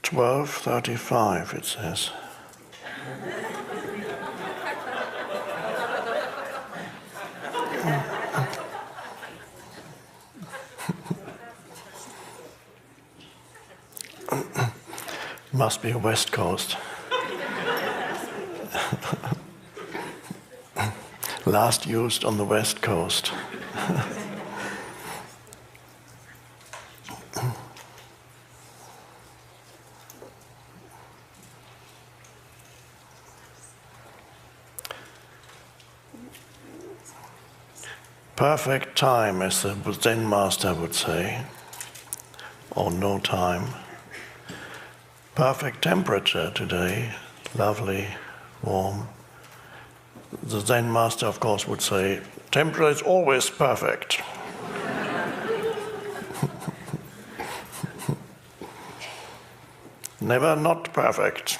12:35 it says. Must be a West Coast. Last used on the West Coast. Perfect time, as the Zen master would say, or no time. Perfect temperature today, lovely, warm. The Zen master, of course, would say, temperature is always perfect. Never not perfect.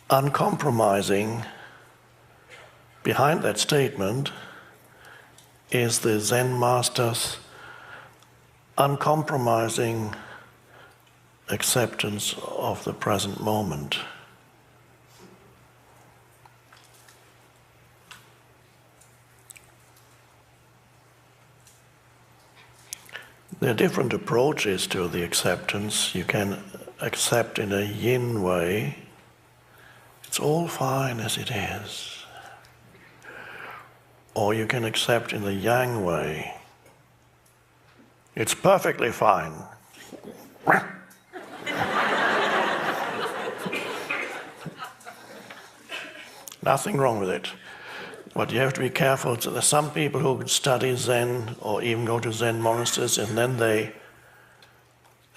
Uncompromising, behind that statement, is the Zen master's uncompromising acceptance of the present moment. There are different approaches to the acceptance. You can accept in a yin way. It's all fine as it is. Or you can accept in the yang way. It's perfectly fine. Nothing wrong with it. But you have to be careful. There are some people who study Zen or even go to Zen monasteries and then they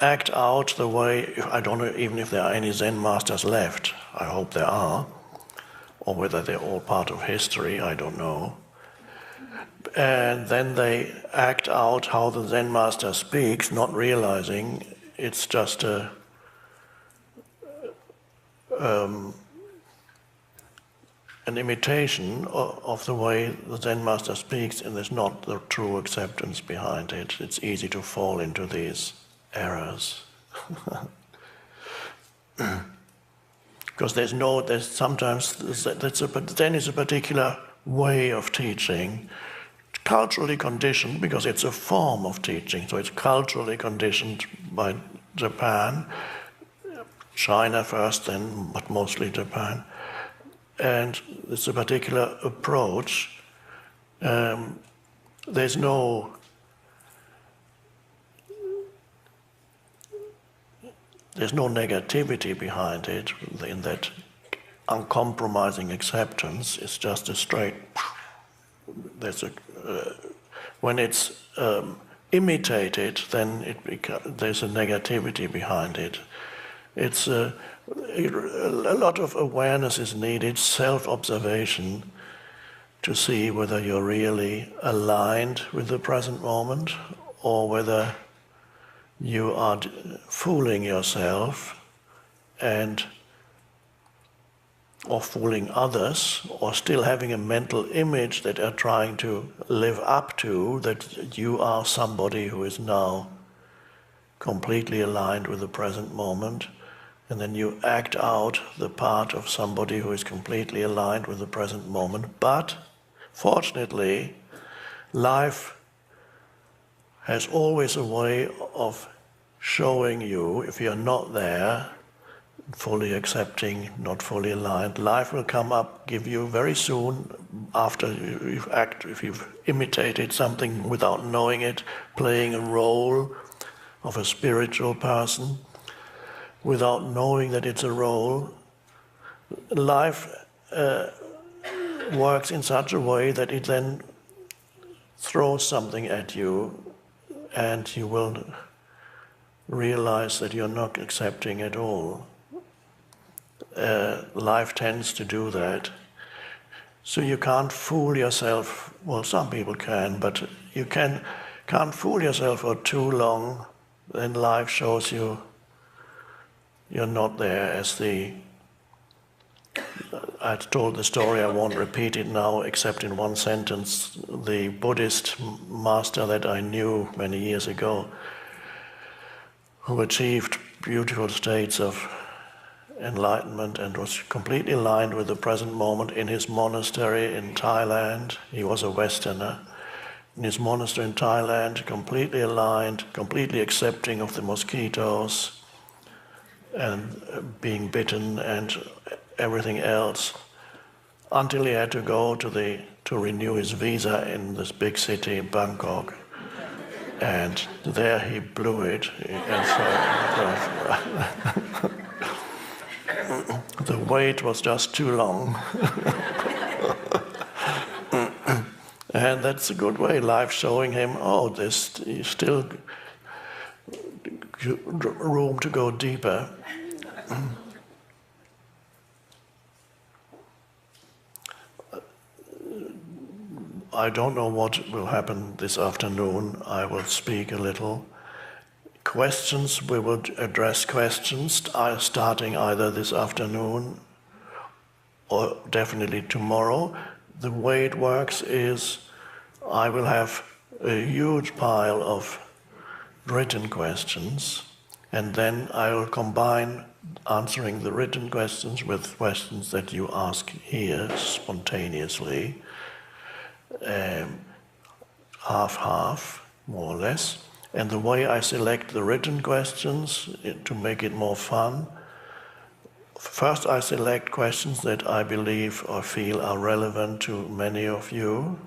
act out the way, I don't know even if there are any Zen masters left. I hope there are. Or whether they're all part of history, I don't know. And then they act out how the Zen master speaks, not realizing it's just an imitation of the way the Zen master speaks, and there's not the true acceptance behind it. It's easy to fall into these errors. Because Zen is a particular way of teaching, culturally conditioned, because it's a form of teaching, so it's culturally conditioned by Japan, China first then, but mostly Japan. And it's a particular approach. There's no negativity behind it, in that uncompromising acceptance. It's just a straight. When it's imitated, then there's a negativity behind it. It's a lot of awareness is needed, self-observation, to see whether you're really aligned with the present moment or whether you are fooling yourself or fooling others, or still having a mental image that are trying to live up to, that you are somebody who is now completely aligned with the present moment, and then you act out the part of somebody who is completely aligned with the present moment. But fortunately, life has always a way of showing you, if you're not there, fully accepting, not fully aligned, life will come up, give you very soon, after if you've imitated something without knowing it, playing a role of a spiritual person, without knowing that it's a role, life works in such a way that it then throws something at you, and you will realize that you're not accepting at all. Life tends to do that. So you can't fool yourself. Well, some people can, but you can't fool yourself for too long. Then life shows you you're not there as the I told the story, I won't repeat it now except in one sentence. The Buddhist master that I knew many years ago, who achieved beautiful states of enlightenment and was completely aligned with the present moment in his monastery in Thailand. He was a Westerner. In his monastery in Thailand, completely aligned, completely accepting of the mosquitoes and being bitten and everything else, until he had to go to renew his visa in this big city, Bangkok. And there he blew it. And so, the wait was just too long. And that's a good way, life showing him, oh, there's still room to go deeper. I don't know what will happen this afternoon. I will speak a little. Questions, we will address questions starting either this afternoon or definitely tomorrow. The way it works is I will have a huge pile of written questions, and then I will combine answering the written questions with questions that you ask here spontaneously, half-half, more or less. And the way I select the written questions to make it more fun, first I select questions that I believe or feel are relevant to many of you,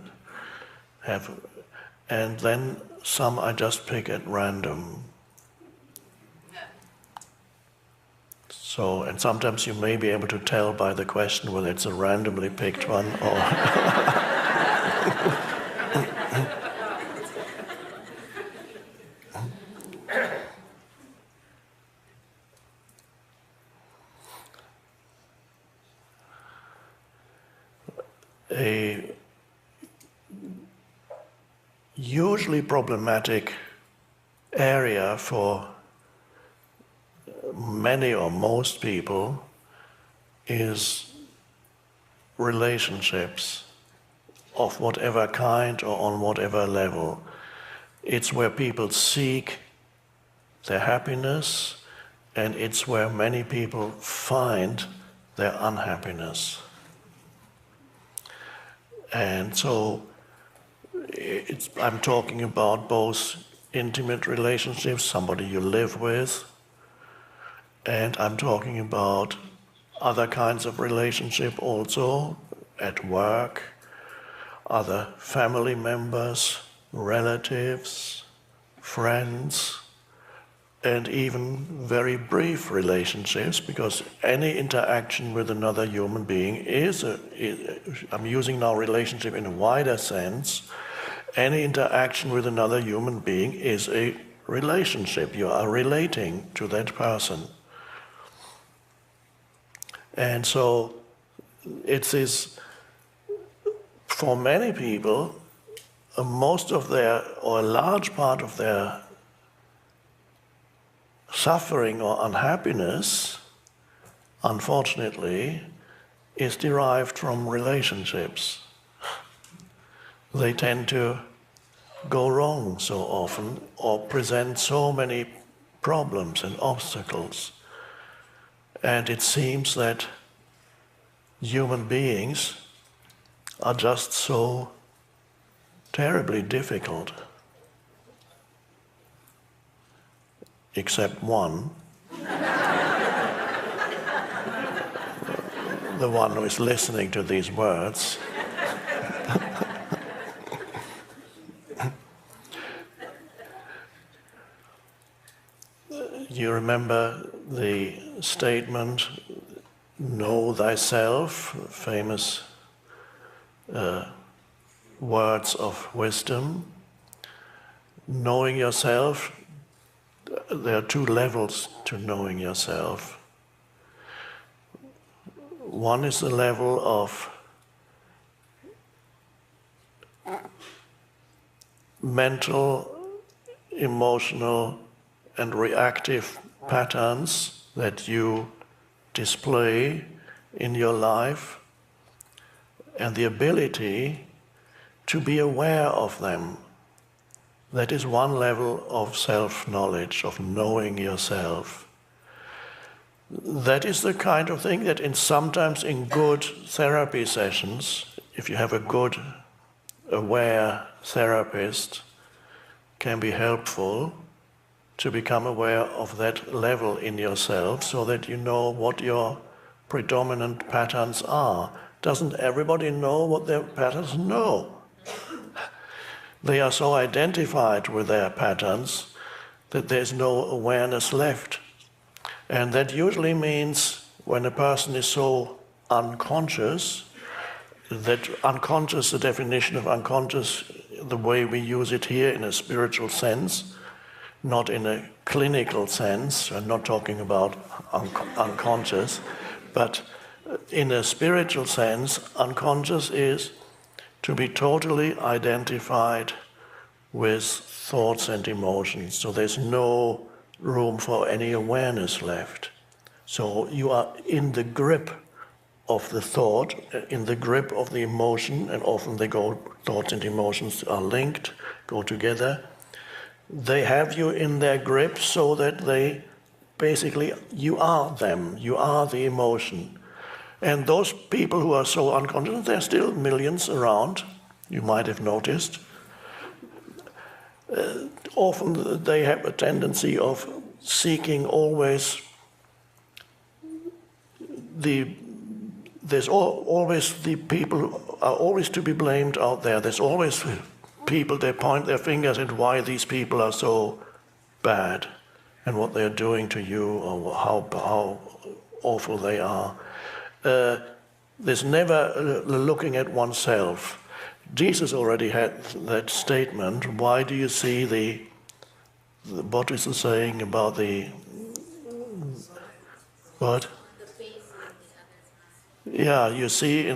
and then some I just pick at random. So, and sometimes you may be able to tell by the question whether it's a randomly picked one or... A usually problematic area for many or most people is relationships of whatever kind or on whatever level. It's where people seek their happiness, and it's where many people find their unhappiness. And so I'm talking about both intimate relationships, somebody you live with, and I'm talking about other kinds of relationship also, at work, other family members, relatives, friends, and even very brief relationships, because any interaction with another human being I'm using now relationship in a wider sense, any interaction with another human being is a relationship. You are relating to that person. And so it is, for many people, most of their, or a large part of their suffering or unhappiness, unfortunately, is derived from relationships. They tend to go wrong so often or present so many problems and obstacles. And it seems that human beings are just so terribly difficult. Except one, the one who is listening to these words. You remember the statement, know thyself, famous words of wisdom. Knowing yourself, there are two levels to knowing yourself. One is the level of mental, emotional, and reactive patterns that you display in your life and the ability to be aware of them. That is one level of self-knowledge, of knowing yourself. That is the kind of thing that sometimes in good therapy sessions, if you have a good, aware therapist, can be helpful to become aware of that level in yourself so that you know what your predominant patterns are. Doesn't everybody know what their patterns? No. They are so identified with their patterns that there's no awareness left. And that usually means when a person is so unconscious, that unconscious, the definition of unconscious, the way we use it here in a spiritual sense, not in a clinical sense, I'm not talking about unconscious, but in a spiritual sense, unconscious is to be totally identified with thoughts and emotions. So there's no room for any awareness left. So you are in the grip of the thought, in the grip of the emotion, and often thoughts and emotions are linked, go together. They have you in their grip so that they basically, you are them, you are the emotion. And those people who are so unconscious, there are still millions around, you might have noticed. Often they have a tendency of seeking always there's always the people who are always to be blamed out there. There's always people, they point their fingers at why these people are so bad and what they're doing to you or how awful they are. There's never looking at oneself. Jesus already had that statement. Why do you see what is the saying about the what? Yeah, you see a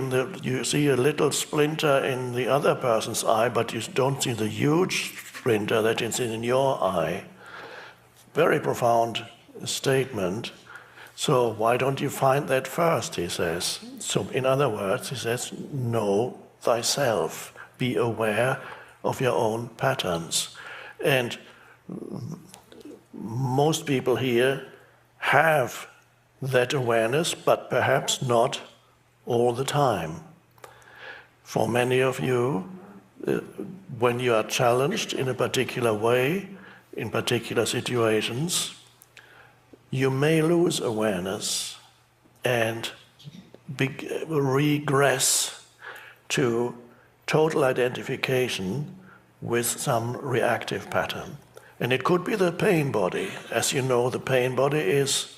little splinter in the other person's eye, but you don't see the huge splinter that is in your eye. Very profound statement. So why don't you find that first, he says. So in other words, he says, know thyself. Be aware of your own patterns. And most people here have that awareness, but perhaps not all the time. For many of you, when you are challenged in a particular way, in particular situations, you may lose awareness and regress to total identification with some reactive pattern. And it could be the pain body. As you know, the pain body is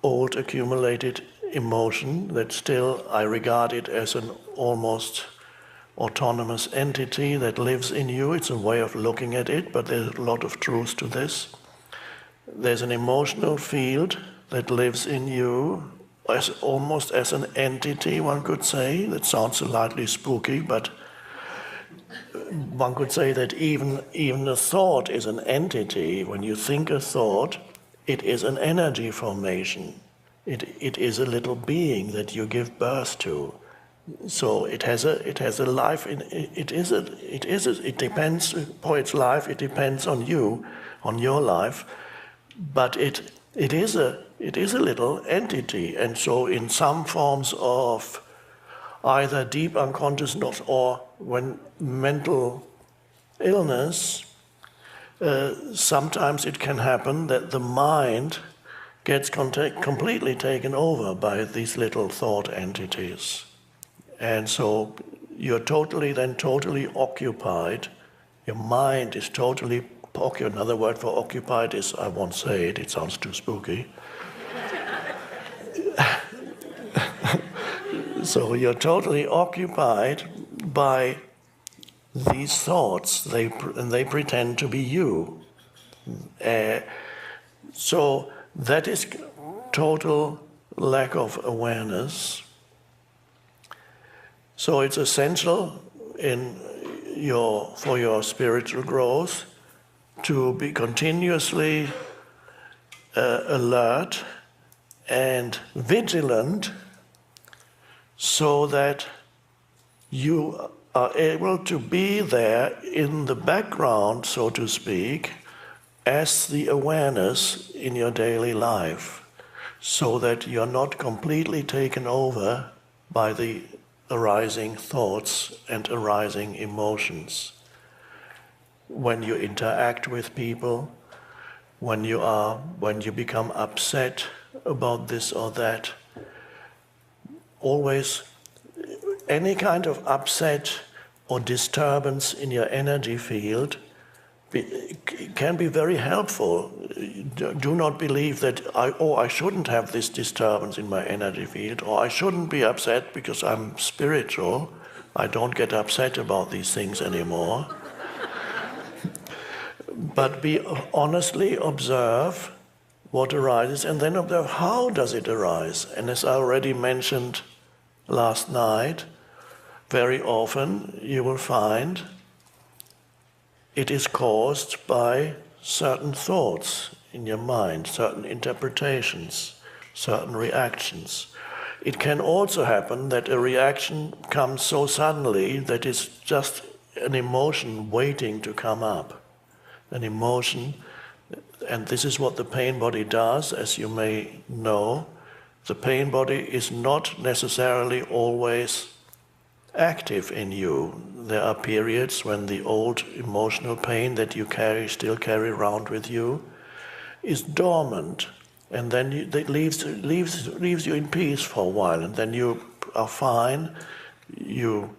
old accumulated emotion that still I regard it as an almost autonomous entity that lives in you. It's a way of looking at it, but there's a lot of truth to this. There's an emotional field that lives in you almost as an entity, one could say. That sounds slightly spooky, but one could say that even a thought is an entity. When you think a thought, it is an energy formation. It is a little being that you give birth to. So it has a life. It depends for its life. It depends on you, on your life, but it is a little entity. And so in some forms of either deep unconsciousness or when mental illness, sometimes it can happen that the mind gets completely taken over by these little thought entities. And so you're totally occupied. Your mind is totally occupied. Another word for occupied is, I won't say it, it sounds too spooky. So you're totally occupied by these thoughts, and they pretend to be you. So that is total lack of awareness. So it's essential for your spiritual growth to be continuously alert and vigilant so that you are able to be there in the background, so to speak, as the awareness in your daily life, so that you're not completely taken over by the arising thoughts and arising emotions. When you interact with people, when you become upset about this or that, always any kind of upset or disturbance in your energy field can be very helpful. Do not believe that I shouldn't have this disturbance in my energy field, or I shouldn't be upset because I'm spiritual. I don't get upset about these things anymore. But honestly observe what arises, and then observe how does it arise. And as I already mentioned last night, very often you will find it is caused by certain thoughts in your mind, certain interpretations, certain reactions. It can also happen that a reaction comes so suddenly that it's just an emotion waiting to come up. An emotion, and this is what the pain body does, as you may know. The pain body is not necessarily always active in you. There are periods when the old emotional pain that you still carry around with you, is dormant, and then it leaves you in peace for a while, and then you are fine. You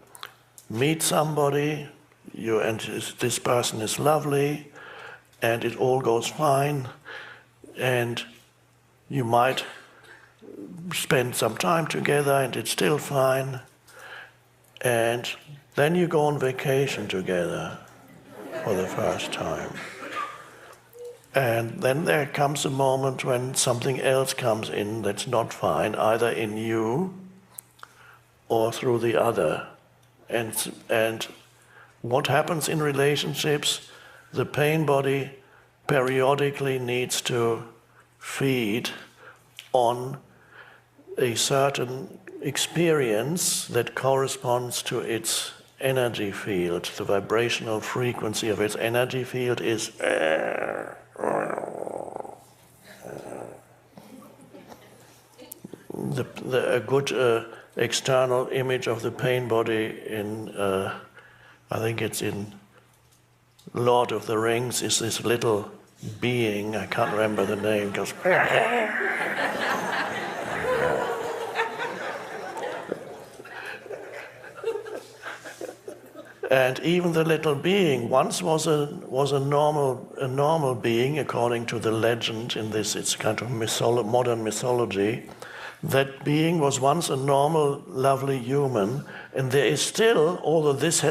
meet somebody, and this person is lovely, and it all goes fine, and you might spend some time together, and it's still fine. And then you go on vacation together for the first time. And then there comes a moment when something else comes in that's not fine, either in you or through the other. And what happens in relationships, the pain body periodically needs to feed on a certain experience that corresponds to its energy field. The vibrational frequency of its energy field is a good external image of the pain body in, I think it's in Lord of the Rings, is this little being, I can't remember the name, goes and even the little being once was a normal being, according to the legend in this, it's kind of modern mythology. That being was once a normal, lovely human, and there is still, although this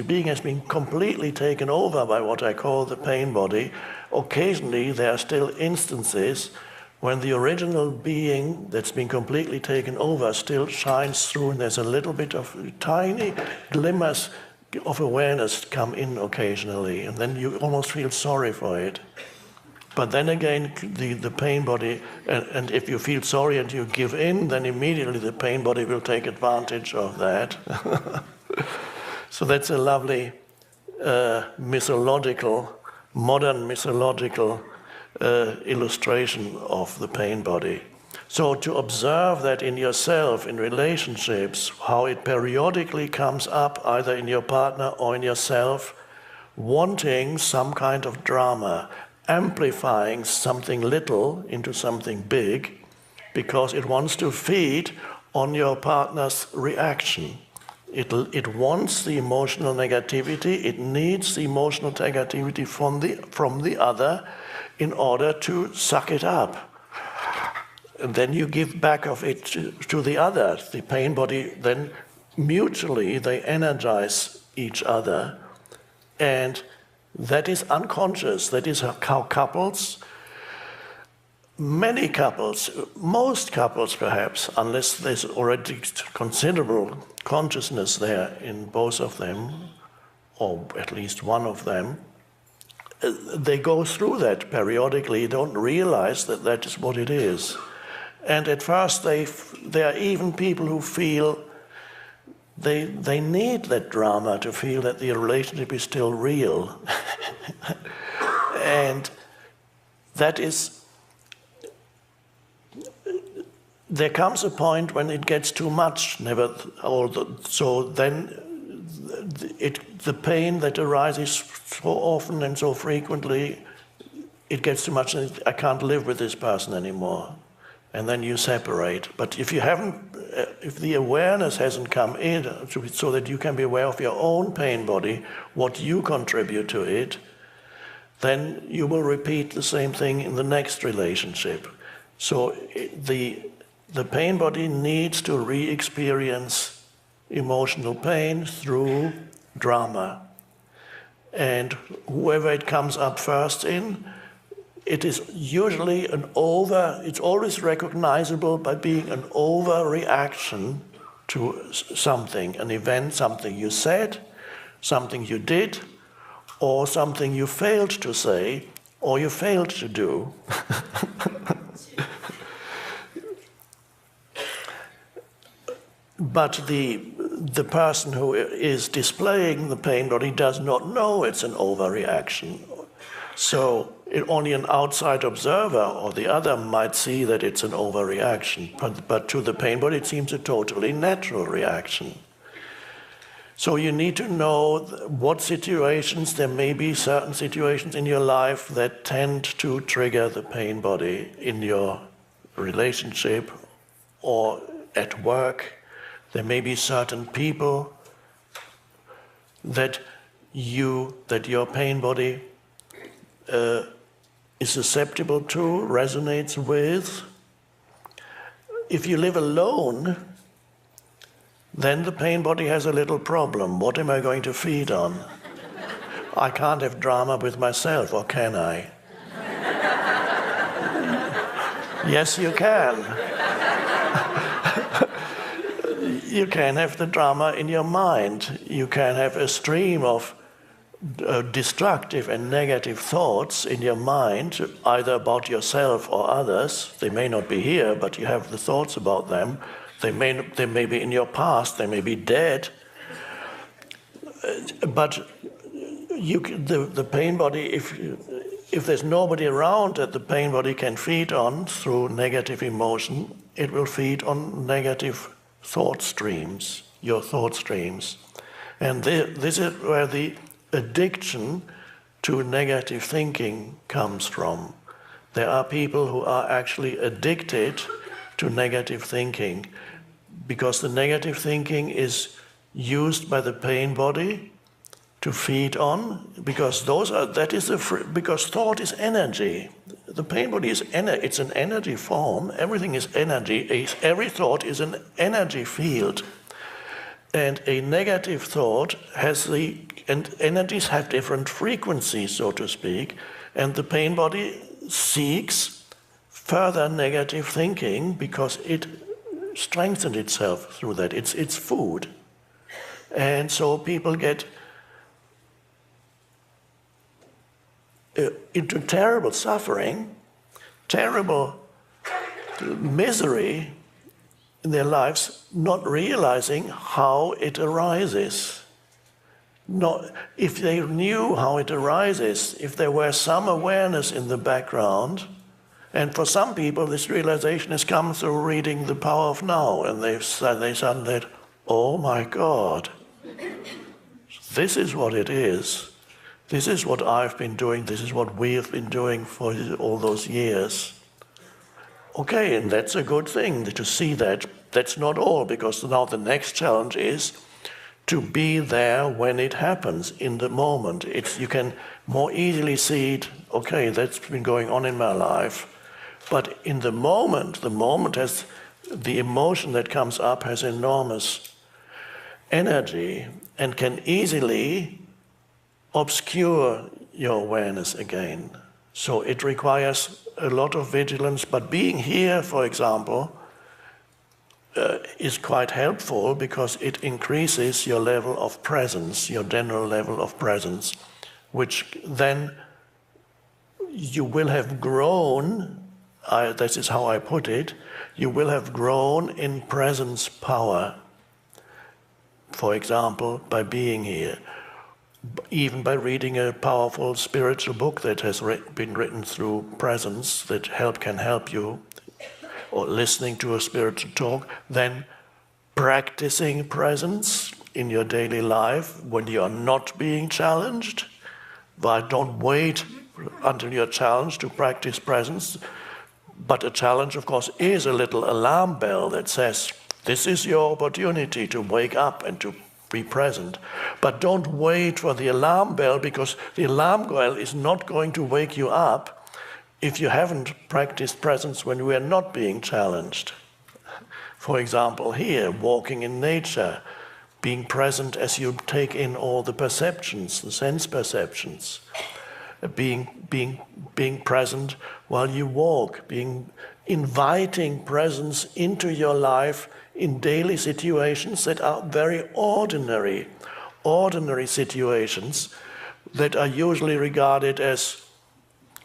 being has been completely taken over by what I call the pain body, occasionally there are still instances when the original being that's been completely taken over still shines through, and there's a little bit of tiny glimmers of awareness come in occasionally, and then you almost feel sorry for it. But then again, the pain body, and if you feel sorry and you give in, then immediately the pain body will take advantage of that. So that's a lovely modern mythological illustration of the pain body. So to observe that in yourself, in relationships, how it periodically comes up, either in your partner or in yourself, wanting some kind of drama, amplifying something little into something big, because it wants to feed on your partner's reaction. It wants the emotional negativity, it needs the emotional negativity from the other in order to suck it up. And then you give back of it to the other. The pain body, then mutually they energize each other. And that is unconscious. That is how couples, many couples, most couples perhaps, unless there's already considerable consciousness there in both of them, or at least one of them, they go through that periodically, don't realize that that is what it is. And at first there are even people who feel they need that drama to feel that the relationship is still real. And that is, there comes a point when it gets too much, so then the pain that arises so often and so frequently, it gets too much, and I can't live with this person anymore. And then you separate. But if the awareness hasn't come in so that you can be aware of your own pain body, what you contribute to it, then you will repeat the same thing in the next relationship. So the pain body needs to re-experience emotional pain through drama. And whoever it comes up first in, it is usually it's always recognizable by being an overreaction to something, an event, something you said, something you did, or something you failed to say, or you failed to do. But the person who is displaying the pain body does not know it's an overreaction. So only an outside observer or the other might see that it's an overreaction, but to the pain body it seems a totally natural reaction. So you need to know what situations, there may be certain situations in your life that tend to trigger the pain body in your relationship or at work. There may be certain people that your pain body is susceptible to, resonates with. If you live alone, then the pain body has a little problem. What am I going to feed on? I can't have drama with myself, or can I? Yes, you can. You can have the drama in your mind. You can have a stream of destructive and negative thoughts in your mind, either about yourself or others. They may not be here, but you have the thoughts about them. They may be in your past, they may be dead. But the pain body, if there's nobody around that the pain body can feed on through negative emotion, it will feed on negative thought streams, your thought streams. And this is where the addiction to negative thinking comes from. There are people who are actually addicted to negative thinking because the negative thinking is used by the pain body to feed on, because because thought is energy. The pain body is it's an energy form. Everything is energy. Every thought is an energy field. And a negative thought and energies have different frequencies, so to speak, and the pain body seeks further negative thinking because it strengthens itself through that. It's food. And so people get into terrible suffering, terrible misery in their lives, not realizing how it arises. If they knew how it arises, if there were some awareness in the background, and for some people this realization has come through reading The Power of Now, and they suddenly, oh my God, this is what it is. This is what I've been doing, this is what we have been doing for all those years. Okay, and that's a good thing to see that. That's not all, because now the next challenge is to be there when it happens, in the moment. You can more easily see it, okay, that's been going on in my life. But in the moment has, the emotion that comes up has enormous energy and can easily obscure your awareness again. So it requires a lot of vigilance, but being here, for example, is quite helpful because it increases your level of presence, your general level of presence, which then you will have grown this is how I put it, you will have grown in presence power. For example, by being here, even by reading a powerful spiritual book that has been written through presence that can help you, or listening to a spiritual talk, then practicing presence in your daily life when you are not being challenged. But don't wait until you're challenged to practice presence. But a challenge, of course, is a little alarm bell that says, this is your opportunity to wake up and to be present. But don't wait for the alarm bell, because the alarm bell is not going to wake you up if you haven't practiced presence when we are not being challenged. For example, here, walking in nature, being present as you take in all the perceptions, the sense perceptions, being present while you walk, inviting presence into your life in daily situations that are very ordinary situations that are usually regarded as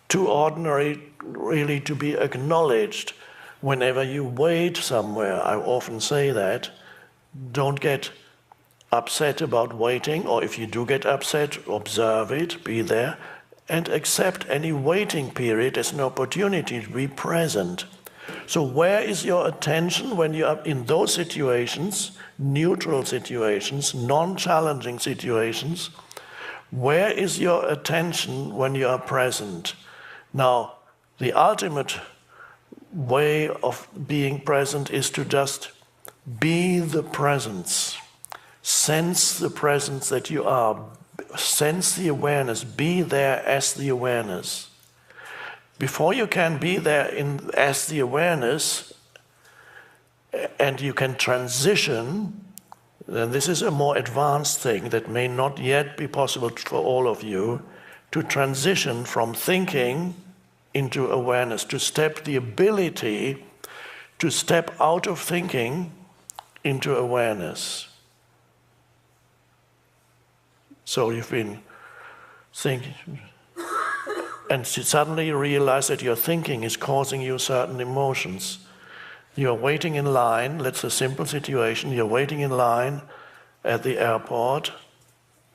too ordinary really to be acknowledged. Whenever you wait somewhere, I often say that, don't get upset about waiting, or if you do get upset, observe it, be there, and accept any waiting period as an opportunity to be present. So where is your attention when you are in those situations, neutral situations, non-challenging situations? Where is your attention when you are present? Now, the ultimate way of being present is to just be the presence. Sense the presence that you are. Sense the awareness. Be there as the awareness. Before you can be there as the awareness, and you can transition, then this is a more advanced thing that may not yet be possible for all of you, to transition from thinking into awareness, to step the ability to step out of thinking into awareness. So you've been thinking, and suddenly you realize that your thinking is causing you certain emotions. You're waiting in line, that's a simple situation, you're waiting in line at the airport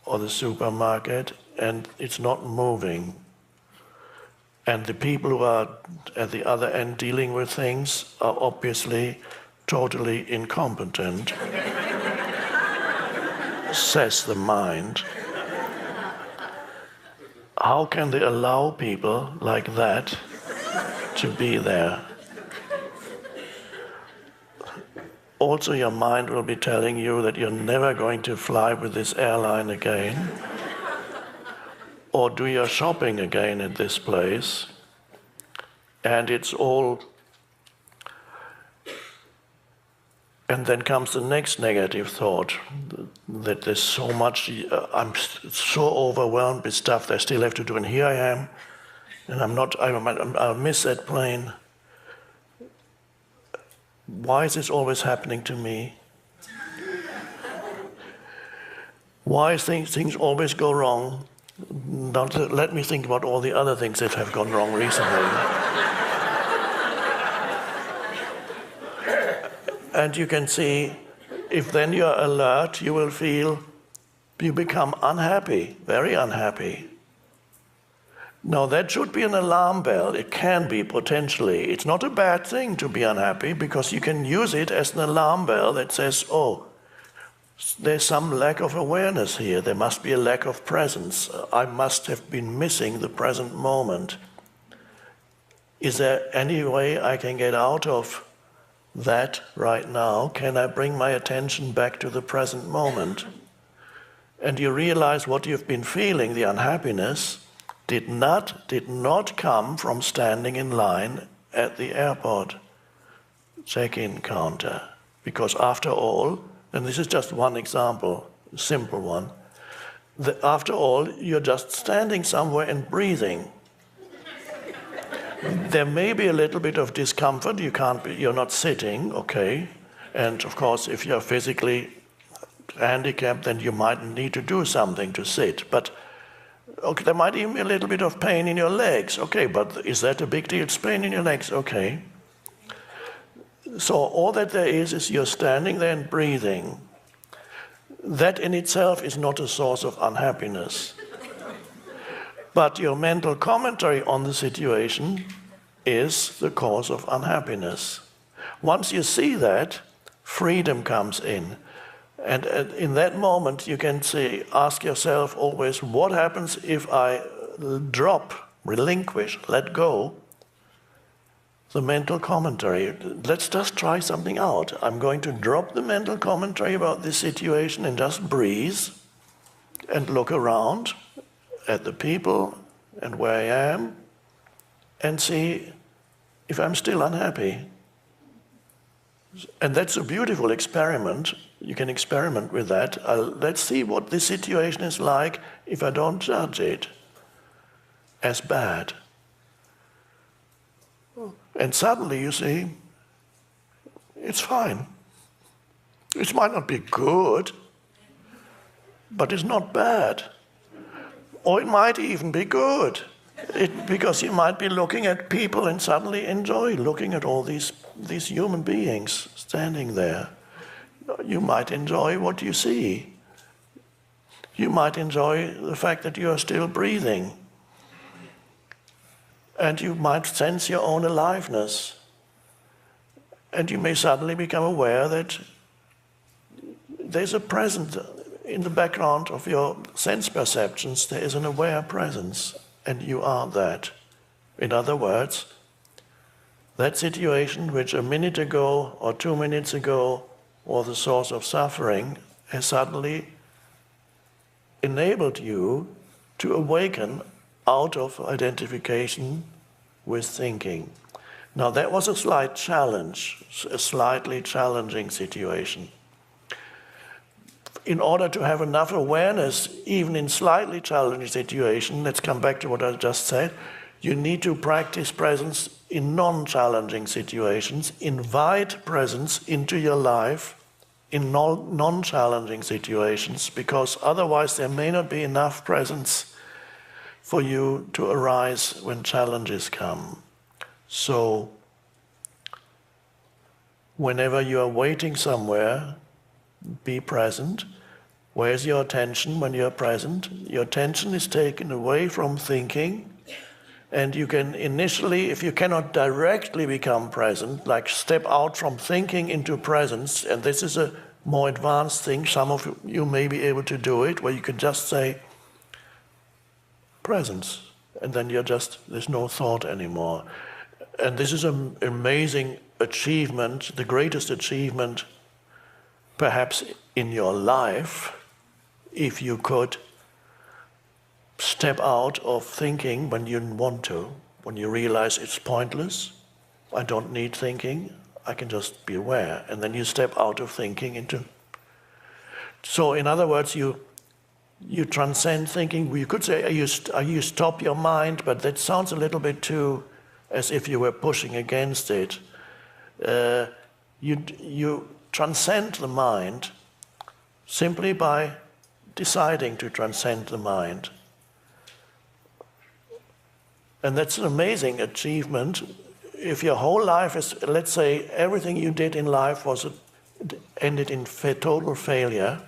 or the supermarket, and it's not moving. And the people who are at the other end dealing with things are obviously totally incompetent, says the mind. How can they allow people like that to be there? Also, your mind will be telling you that you're never going to fly with this airline again, or do your shopping again at this place, and it's all. And then comes the next negative thought, that there's so much, I'm so overwhelmed with stuff that I still have to do, and here I am, and I'll miss that plane. Why is this always happening to me? Why things always go wrong? Don't let me think about all the other things that have gone wrong recently. And you can see, if then you're alert, you will feel, you become unhappy, very unhappy. Now that should be an alarm bell. It can be potentially. It's not a bad thing to be unhappy, because you can use it as an alarm bell that says, oh, there's some lack of awareness here. There must be a lack of presence. I must have been missing the present moment. Is there any way I can get out of that right now? Can I bring my attention back to the present moment? And you realize what you've been feeling, the unhappiness, did not come from standing in line at the airport check-in counter. Because after all, and this is just one example, a simple one, after all, you're just standing somewhere and breathing. There may be a little bit of discomfort. You're not sitting, okay? And of course, if you're physically handicapped, then you might need to do something to sit. But Okay, there might even be a little bit of pain in your legs. Okay, but is that a big deal? It's pain in your legs. Okay. So all that there is you're standing there and breathing. That in itself is not a source of unhappiness. But your mental commentary on the situation is the cause of unhappiness. Once you see that, freedom comes in. And in that moment, you can say, ask yourself always, what happens if I drop, relinquish, let go the mental commentary? Let's just try something out. I'm going to drop the mental commentary about this situation and just breathe and look around at the people and where I am and see if I'm still unhappy. And that's a beautiful experiment. You can experiment with that. Let's see what this situation is like if I don't judge it as bad. And suddenly you see, it's fine. It might not be good, but it's not bad. Or it might even be good. Because you might be looking at people and suddenly enjoy looking at all these human beings standing there. You might enjoy what you see. You might enjoy the fact that you are still breathing. And you might sense your own aliveness. And you may suddenly become aware that there's a presence in the background of your sense perceptions. There is an aware presence. And you are that. In other words, that situation which a minute ago or 2 minutes ago was the source of suffering has suddenly enabled you to awaken out of identification with thinking. Now that was a slight challenge, a slightly challenging situation. In order to have enough awareness, even in slightly challenging situation, let's come back to what I just said, you need to practice presence in non-challenging situations, invite presence into your life in non-challenging situations, because otherwise there may not be enough presence for you to arise when challenges come. So, whenever you are waiting somewhere, be present. Where's your attention when you're present? Your attention is taken away from thinking, and you can initially, if you cannot directly become present, like step out from thinking into presence, and this is a more advanced thing, some of you may be able to do it, where you can just say, presence, and then there's no thought anymore. And this is an amazing achievement, the greatest achievement perhaps in your life, if you could step out of thinking when you want to, when you realize it's pointless, I don't need thinking, I can just be aware, and then you step out of thinking into... So in other words, you transcend thinking. You could say you stop your mind, but that sounds a little bit too as if you were pushing against it. You transcend the mind simply by deciding to transcend the mind. And that's an amazing achievement. If your whole life is, let's say, everything you did in life ended in total failure,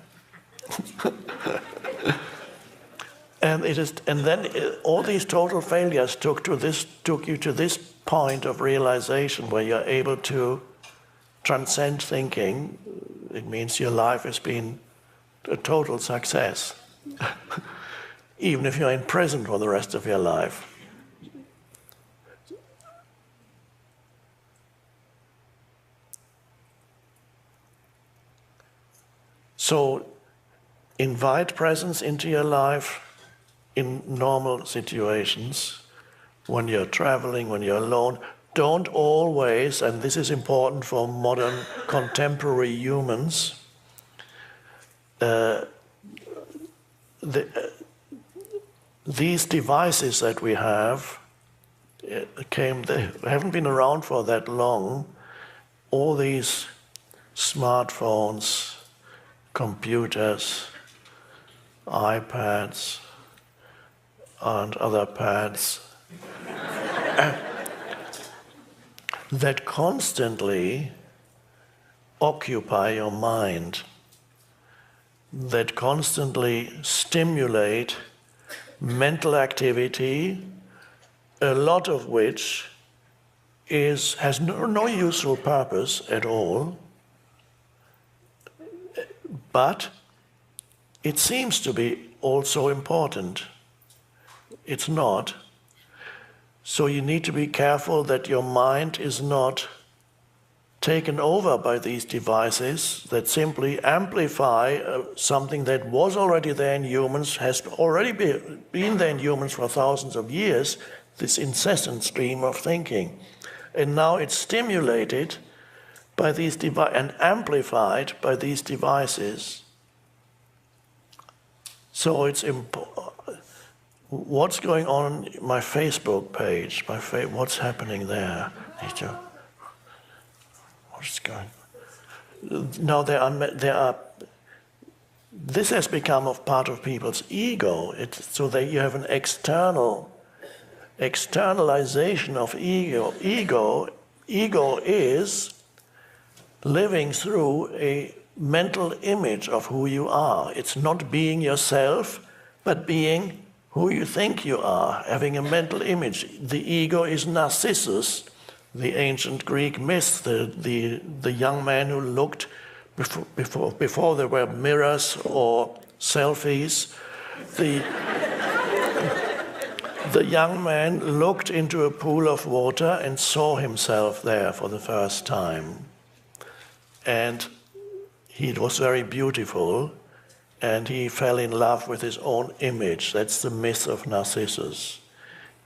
and then all these total failures took you to this point of realization where you're able to transcend thinking. It means your life has been a total success, even if you're in prison for the rest of your life. So invite presence into your life in normal situations, when you're traveling, when you're alone. Don't always, and this is important for modern contemporary humans, these devices that we have they haven't been around for that long. All these smartphones, computers, iPads, and other paths that constantly occupy your mind, that constantly stimulate mental activity, a lot of which has no useful purpose at all, but it seems to be also important. It's not. So you need to be careful that your mind is not taken over by these devices that simply amplify something that was already there in humans, has already been there in humans for thousands of years, this incessant stream of thinking. And now it's stimulated by these and amplified by these devices. So it's what's going on my Facebook page? What's happening there? What's going on? Now there are. This has become a part of people's ego. So that you have an externalization of ego. Ego is living through a mental image of who you are. It's not being yourself, but being who you think you are, having a mental image. The ego is Narcissus, the ancient Greek myth, the young man who looked before there were mirrors or selfies. The young man looked into a pool of water and saw himself there for the first time. And it was very beautiful, and he fell in love with his own image. That's the myth of Narcissus.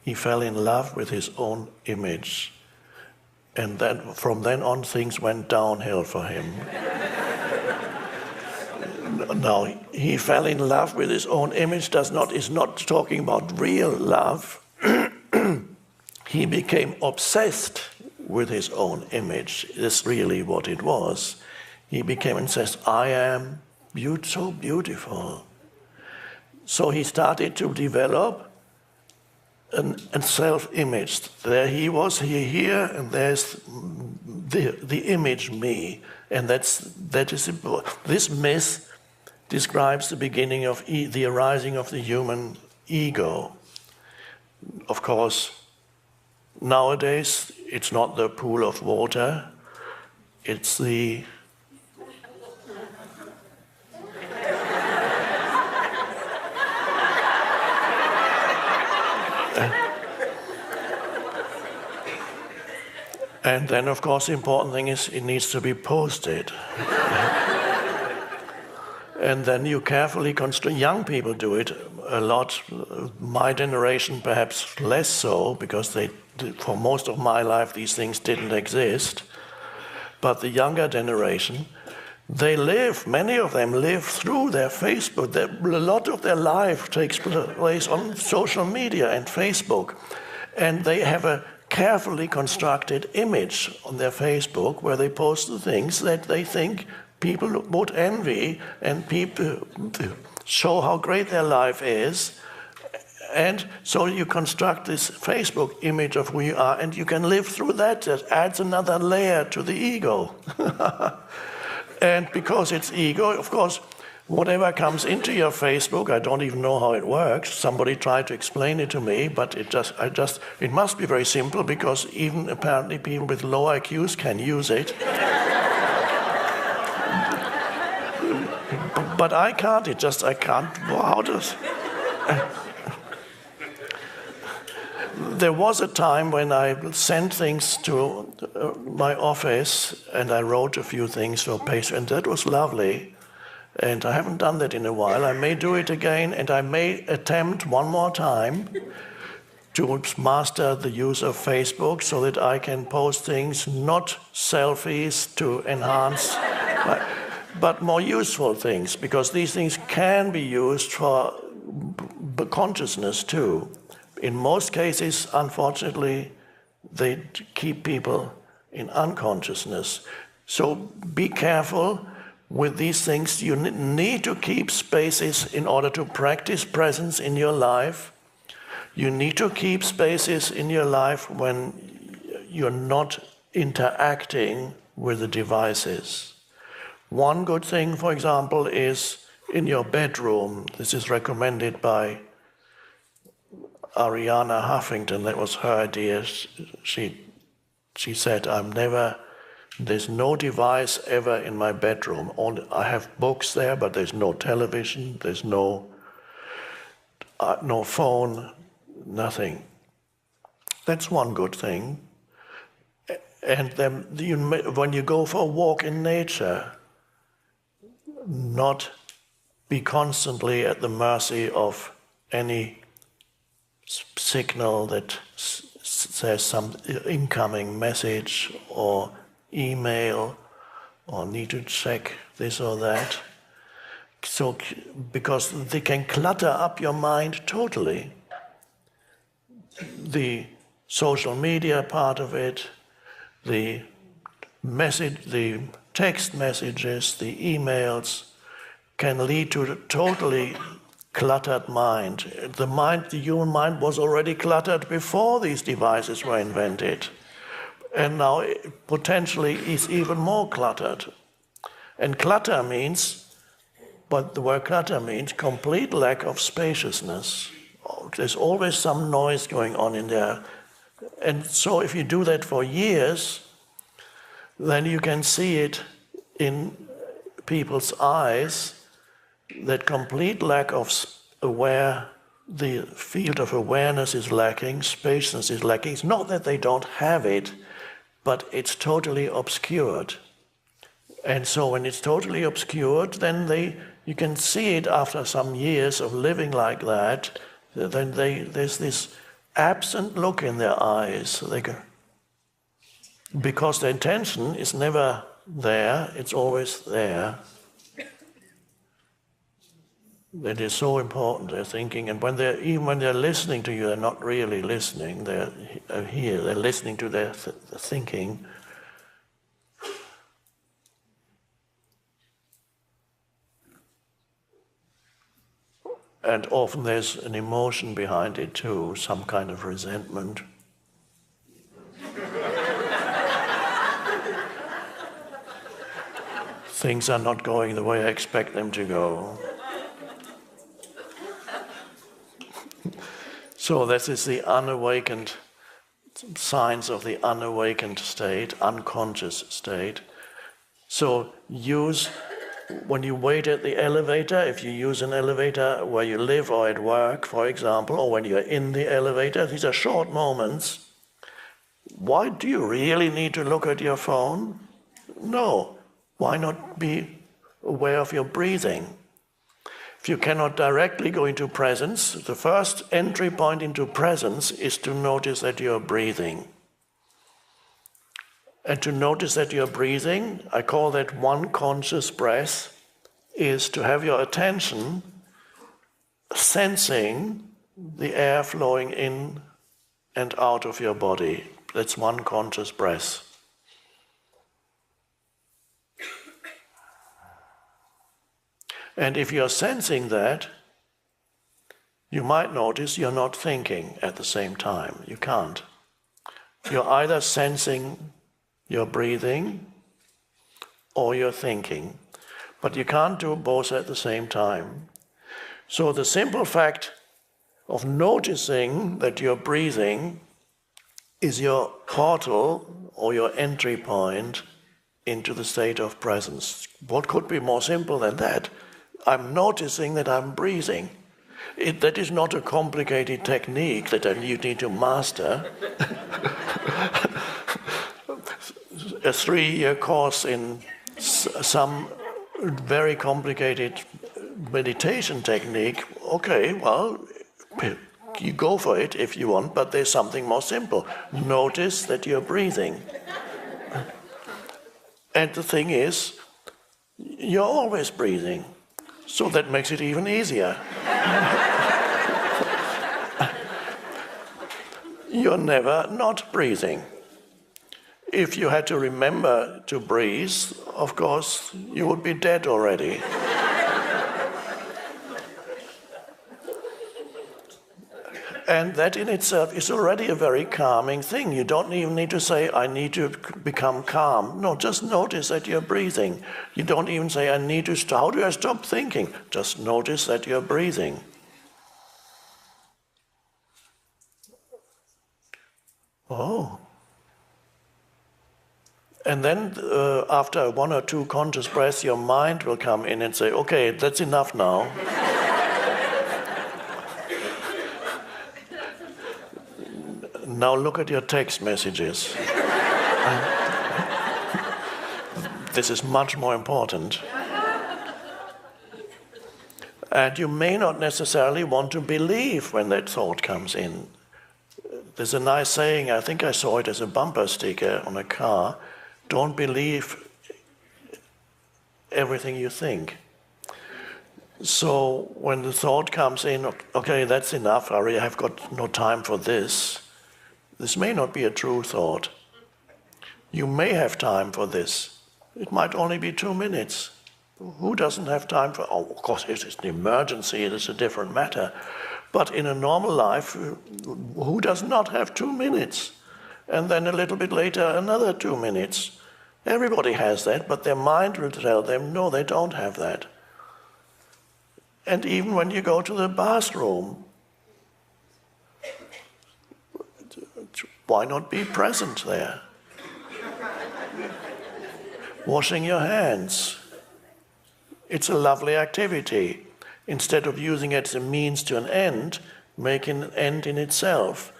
He fell in love with his own image. And then from then on, things went downhill for him. Now, he fell in love with his own image is not talking about real love. He became obsessed with his own image. That's really what it was. He became obsessed. I am so beautiful. So he started to develop a self-image. There he was, here, and there's the image me. And that is important. This myth describes the beginning of the arising of the human ego. Of course, nowadays it's not the pool of water, it's the and then, of course, the important thing is it needs to be posted. And then you carefully construct. Young people do it a lot. My generation perhaps less so, because for most of my life these things didn't exist. But the younger generation, many of them live through their Facebook. A lot of their life takes place on social media and Facebook. And they have a carefully constructed image on their Facebook where they post the things that they think people would envy, and people show how great their life is. And so you construct this Facebook image of who you are, and you can live through that. That adds another layer to the ego. And because it's ego, of course, whatever comes into your Facebook, I don't even know how it works. Somebody tried to explain it to me, but it must be very simple, because even apparently people with low IQs can use it. But I can't. I can't. How does? There was a time when I sent things to my office, and I wrote a few things for patients, and that was lovely. And I haven't done that in a while. I may do it again, and I may attempt one more time to master the use of Facebook so that I can post things, not selfies to enhance, but more useful things, because these things can be used for consciousness too. In most cases, unfortunately, they keep people in unconsciousness. So be careful with these things. You need to keep spaces in order to practice presence in your life. You need to keep spaces in your life when you're not interacting with the devices. One good thing, for example, is in your bedroom. This is recommended by Ariana Huffington. That was her idea. She said, there's no device ever in my bedroom. I have books there, but there's no television, there's no phone, nothing. That's one good thing. And then when you go for a walk in nature, not be constantly at the mercy of any signal that says some incoming message or email or need to check this or that. So, because they can clutter up your mind totally. The social media part of it, the text messages, the emails can lead to a totally cluttered mind. The human mind was already cluttered before these devices were invented. And now potentially is even more cluttered. And clutter means, but the word clutter means complete lack of spaciousness. There's always some noise going on in there. And so if you do that for years, then you can see it in people's eyes, that complete lack of the field of awareness is lacking, spaciousness is lacking. It's not that they don't have it, but it's totally obscured. And so when it's totally obscured, then you can see it after some years of living like that, then there's this absent look in their eyes. Because the intention is never there, it's always there. That is so important, they're thinking, and even when they're listening to you, they're not really listening, they're here, they're listening to their thinking. And often there's an emotion behind it too, some kind of resentment. Things are not going the way I expect them to go. So this is the unawakened, signs of the unawakened state, unconscious state. So when you wait at the elevator, if you use an elevator where you live or at work, for example, or when you're in the elevator, these are short moments. Why do you really need to look at your phone? No. Why not be aware of your breathing? If you cannot directly go into presence, the first entry point into presence is to notice that you're breathing. And to notice that you're breathing, I call that one conscious breath, is to have your attention sensing the air flowing in and out of your body. That's one conscious breath. And if you're sensing that, you might notice you're not thinking at the same time. You can't. You're either sensing your breathing or you're thinking. But you can't do both at the same time. So the simple fact of noticing that you're breathing is your portal or your entry point into the state of presence. What could be more simple than that? I'm noticing that I'm breathing. That is not a complicated technique that you need to master. A 3-year course in some very complicated meditation technique, okay, well, you go for it if you want, but there's something more simple. Notice that you're breathing. And the thing is, you're always breathing. So that makes it even easier. You're never not breathing. If you had to remember to breathe, of course, you would be dead already. And that in itself is already a very calming thing. You don't even need to say, I need to become calm. No, just notice that you're breathing. You don't even say, I need to stop. How do I stop thinking? Just notice that you're breathing. Oh. And then after 1 or 2 conscious breaths, your mind will come in and say, okay, that's enough now. Now look at your text messages. This is much more important. And you may not necessarily want to believe when that thought comes in. There's a nice saying, I think I saw it as a bumper sticker on a car, don't believe everything you think. So when the thought comes in, okay, that's enough, I really have got no time for this. This may not be a true thought. You may have time for this. It might only be 2 minutes. Who doesn't have time for, oh, of course, if it's an emergency, it's a different matter. But in a normal life, who does not have 2 minutes? And then a little bit later, another 2 minutes. Everybody has that, but their mind will tell them, no, they don't have that. And even when you go to the bathroom, why not be present there? Washing your hands. It's a lovely activity. Instead of using it as a means to an end, make an end in itself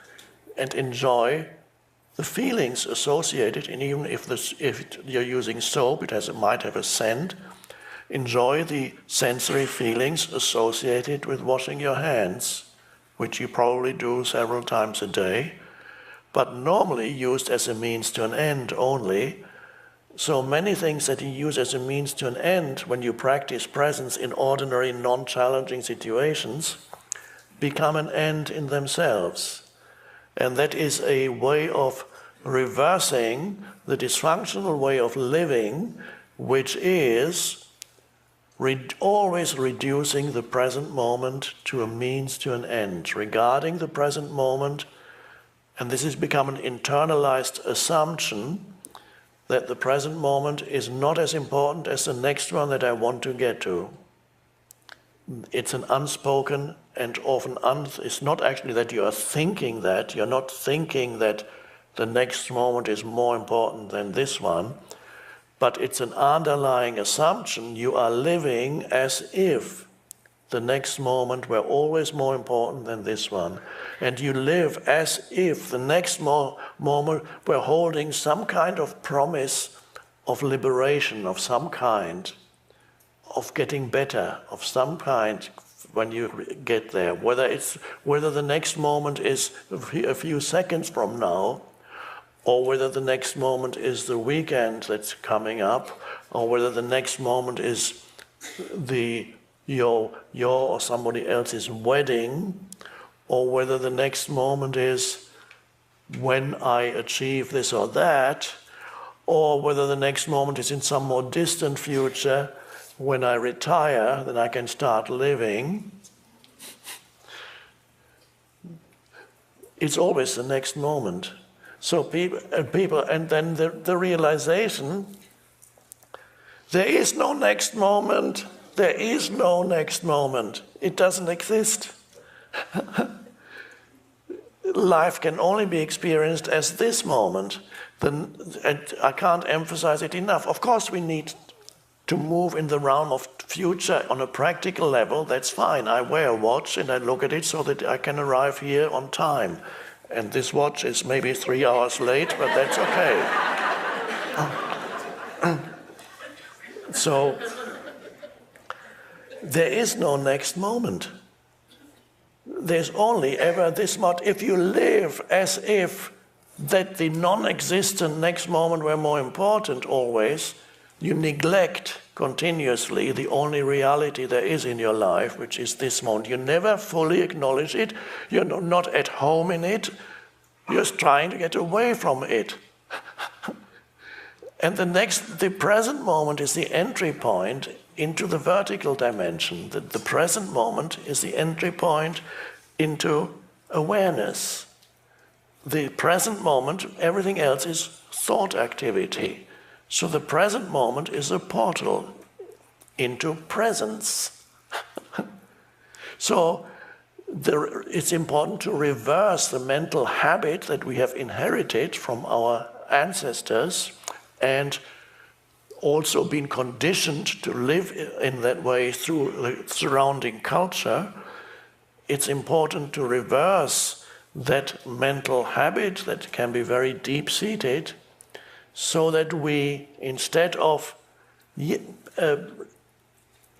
and enjoy the feelings associated, and even if you're using soap, it might have a scent. Enjoy the sensory feelings associated with washing your hands, which you probably do several times a day, but normally used as a means to an end only. So many things that you use as a means to an end when you practice presence in ordinary, non-challenging situations become an end in themselves. And that is a way of reversing the dysfunctional way of living, which is always reducing the present moment to a means to an end, regarding the present moment. And this has become an internalized assumption that the present moment is not as important as the next one that I want to get to. It's an unspoken and often it's not actually that you are thinking that, you're not thinking that the next moment is more important than this one, but it's an underlying assumption. You are living as if the next moment were always more important than this one. And you live as if the next moment were holding some kind of promise of liberation of some kind, of getting better of some kind when you get there. Whether the next moment is a few seconds from now, or whether the next moment is the weekend that's coming up, or whether the next moment is your or somebody else's wedding, or whether the next moment is when I achieve this or that, or whether the next moment is in some more distant future, when I retire, then I can start living. It's always the next moment. So people, and then the realization, there is no next moment. There is no next moment. It doesn't exist. Life can only be experienced as this moment. And I can't emphasize it enough. Of course, we need to move in the realm of future on a practical level. That's fine. I wear a watch and I look at it so that I can arrive here on time. And this watch is maybe 3 hours late, but that's okay. So there is no next moment. There's only ever this moment. If you live as if that the non-existent next moment were more important always, you neglect continuously the only reality there is in your life, which is this moment. You never fully acknowledge it. You're not at home in it. You're just trying to get away from it. And the present moment is the entry point into the vertical dimension. The present moment is the entry point into awareness. The present moment, everything else is thought activity. So the present moment is a portal into presence. So it's important to reverse the mental habit that we have inherited from our ancestors and also been conditioned to live in that way through the surrounding culture. It's important to reverse that mental habit that can be very deep-seated, so that we, instead of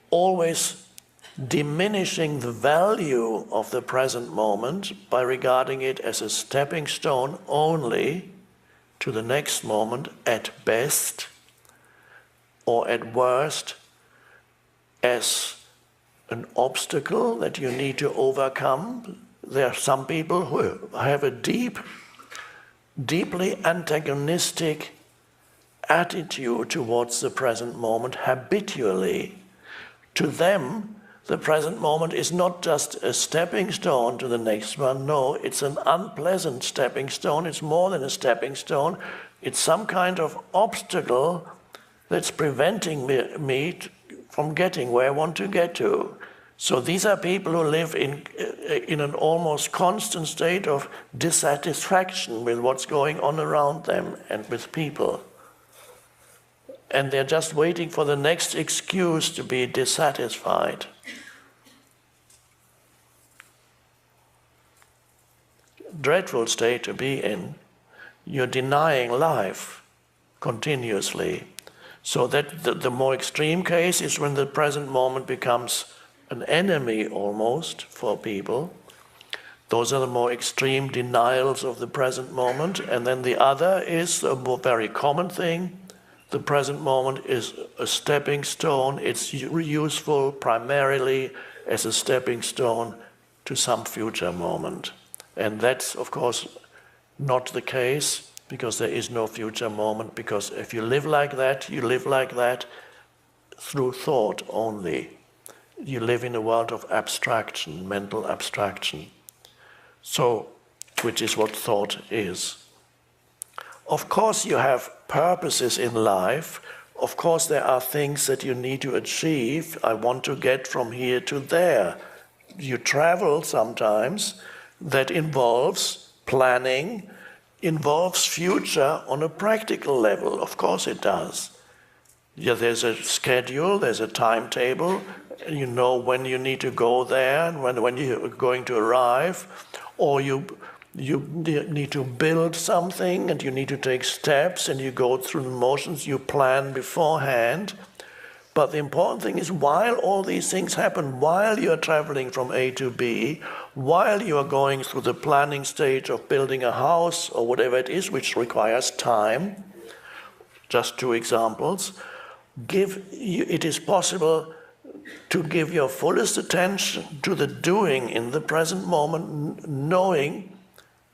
always diminishing the value of the present moment by regarding it as a stepping stone only to the next moment at best, or at worst as an obstacle that you need to overcome. There are some people who have a deeply antagonistic attitude towards the present moment habitually. To them, the present moment is not just a stepping stone to the next one. No, it's an unpleasant stepping stone. It's more than a stepping stone. It's some kind of obstacle that's preventing me from getting where I want to get to. So these are people who live in an almost constant state of dissatisfaction with what's going on around them and with people. And they're just waiting for the next excuse to be dissatisfied. Dreadful state to be in. You're denying life continuously. So that the more extreme case is when the present moment becomes an enemy almost for people. Those are the more extreme denials of the present moment. And then the other is a more very common thing. The present moment is a stepping stone. It's useful primarily as a stepping stone to some future moment. And that's, of course, not the case, because there is no future moment, because if you live like that, you live like that through thought only. You live in a world of abstraction, mental abstraction. So, which is what thought is. Of course you have purposes in life. Of course there are things that you need to achieve. I want to get from here to there. You travel sometimes. That involves planning, involves future on a practical level. Of course it does. Yeah, there's a schedule, there's a timetable, and you know when you need to go there and when you're going to arrive, or you need to build something and you need to take steps and you go through the motions, you plan beforehand. But the important thing is, while all these things happen, while you're traveling from A to B, while you are going through the planning stage of building a house or whatever it is, which requires time, just two examples, it is possible to give your fullest attention to the doing in the present moment, knowing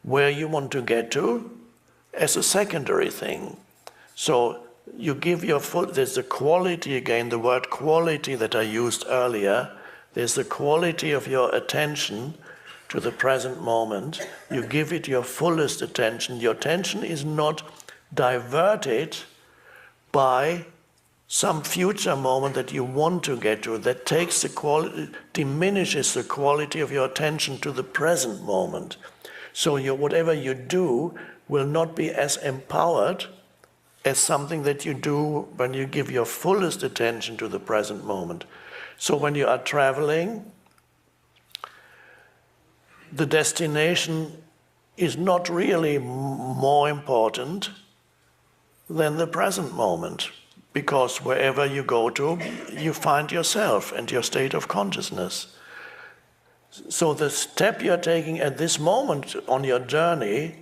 where you want to get to as a secondary thing. So you give your full, there's the quality again, the word quality that I used earlier. There's the quality of your attention to the present moment. You give it your fullest attention. Your attention is not diverted by some future moment that you want to get to, that takes the quality, diminishes the quality of your attention to the present moment. So whatever you do will not be as empowered as something that you do when you give your fullest attention to the present moment. So when you are traveling, the destination is not really more important than the present moment, because wherever you go to, you find yourself and your state of consciousness. So the step you're taking at this moment on your journey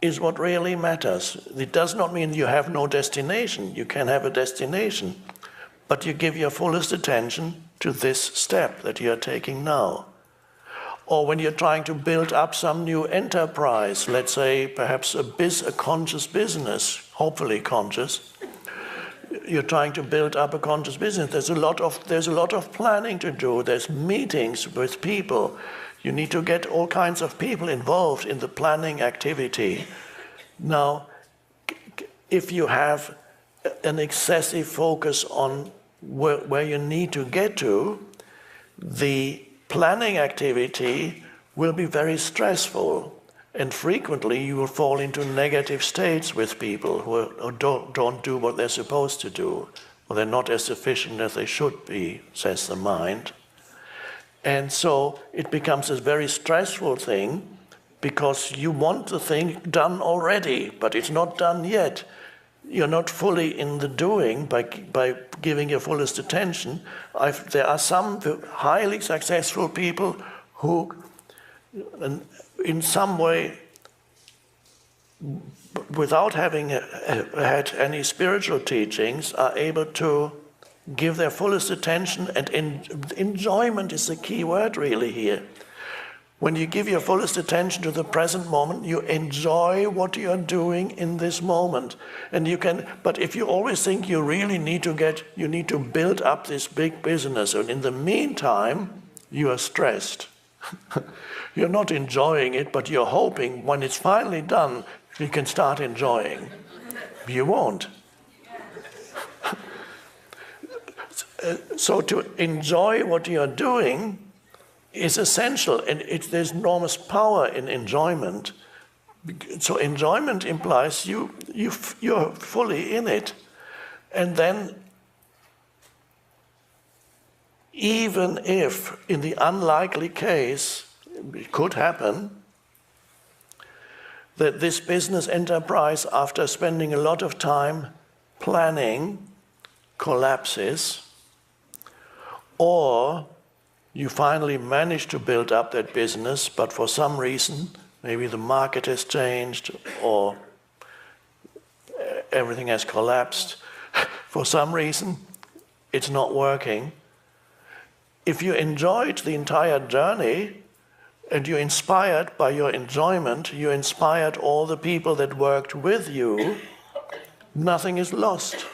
is what really matters. It does not mean you have no destination. You can have a destination, but you give your fullest attention to this step that you're taking now. Or when you're trying to build up some new enterprise, let's say perhaps a conscious business, hopefully conscious, you're trying to build up a conscious business. There's a lot of planning to do. There's meetings with people. You need to get all kinds of people involved in the planning activity. Now, if you have an excessive focus on where you need to get to, the planning activity will be very stressful. And frequently you will fall into negative states with people who don't do what they're supposed to do, or they're not as efficient as they should be, says the mind. And so it becomes a very stressful thing because you want the thing done already, but it's not done yet. You're not fully in the doing by giving your fullest attention. There are some highly successful people who, in some way, without having had any spiritual teachings, are able to give their fullest attention, and enjoyment is the key word really here. When you give your fullest attention to the present moment, you enjoy what you are doing in this moment. And you can, but if you always think you really need to build up this big business, and in the meantime, you are stressed. You're not enjoying it, but you're hoping when it's finally done, you can start enjoying. You won't. So to enjoy what you're doing is essential, and there's enormous power in enjoyment. So enjoyment implies you're fully in it. And then, even if, in the unlikely case, it could happen, that this business enterprise, after spending a lot of time planning, collapses, or you finally manage to build up that business, but for some reason, maybe the market has changed or everything has collapsed, for some reason, it's not working. If you enjoyed the entire journey and you're inspired by your enjoyment, you inspired all the people that worked with you, nothing is lost.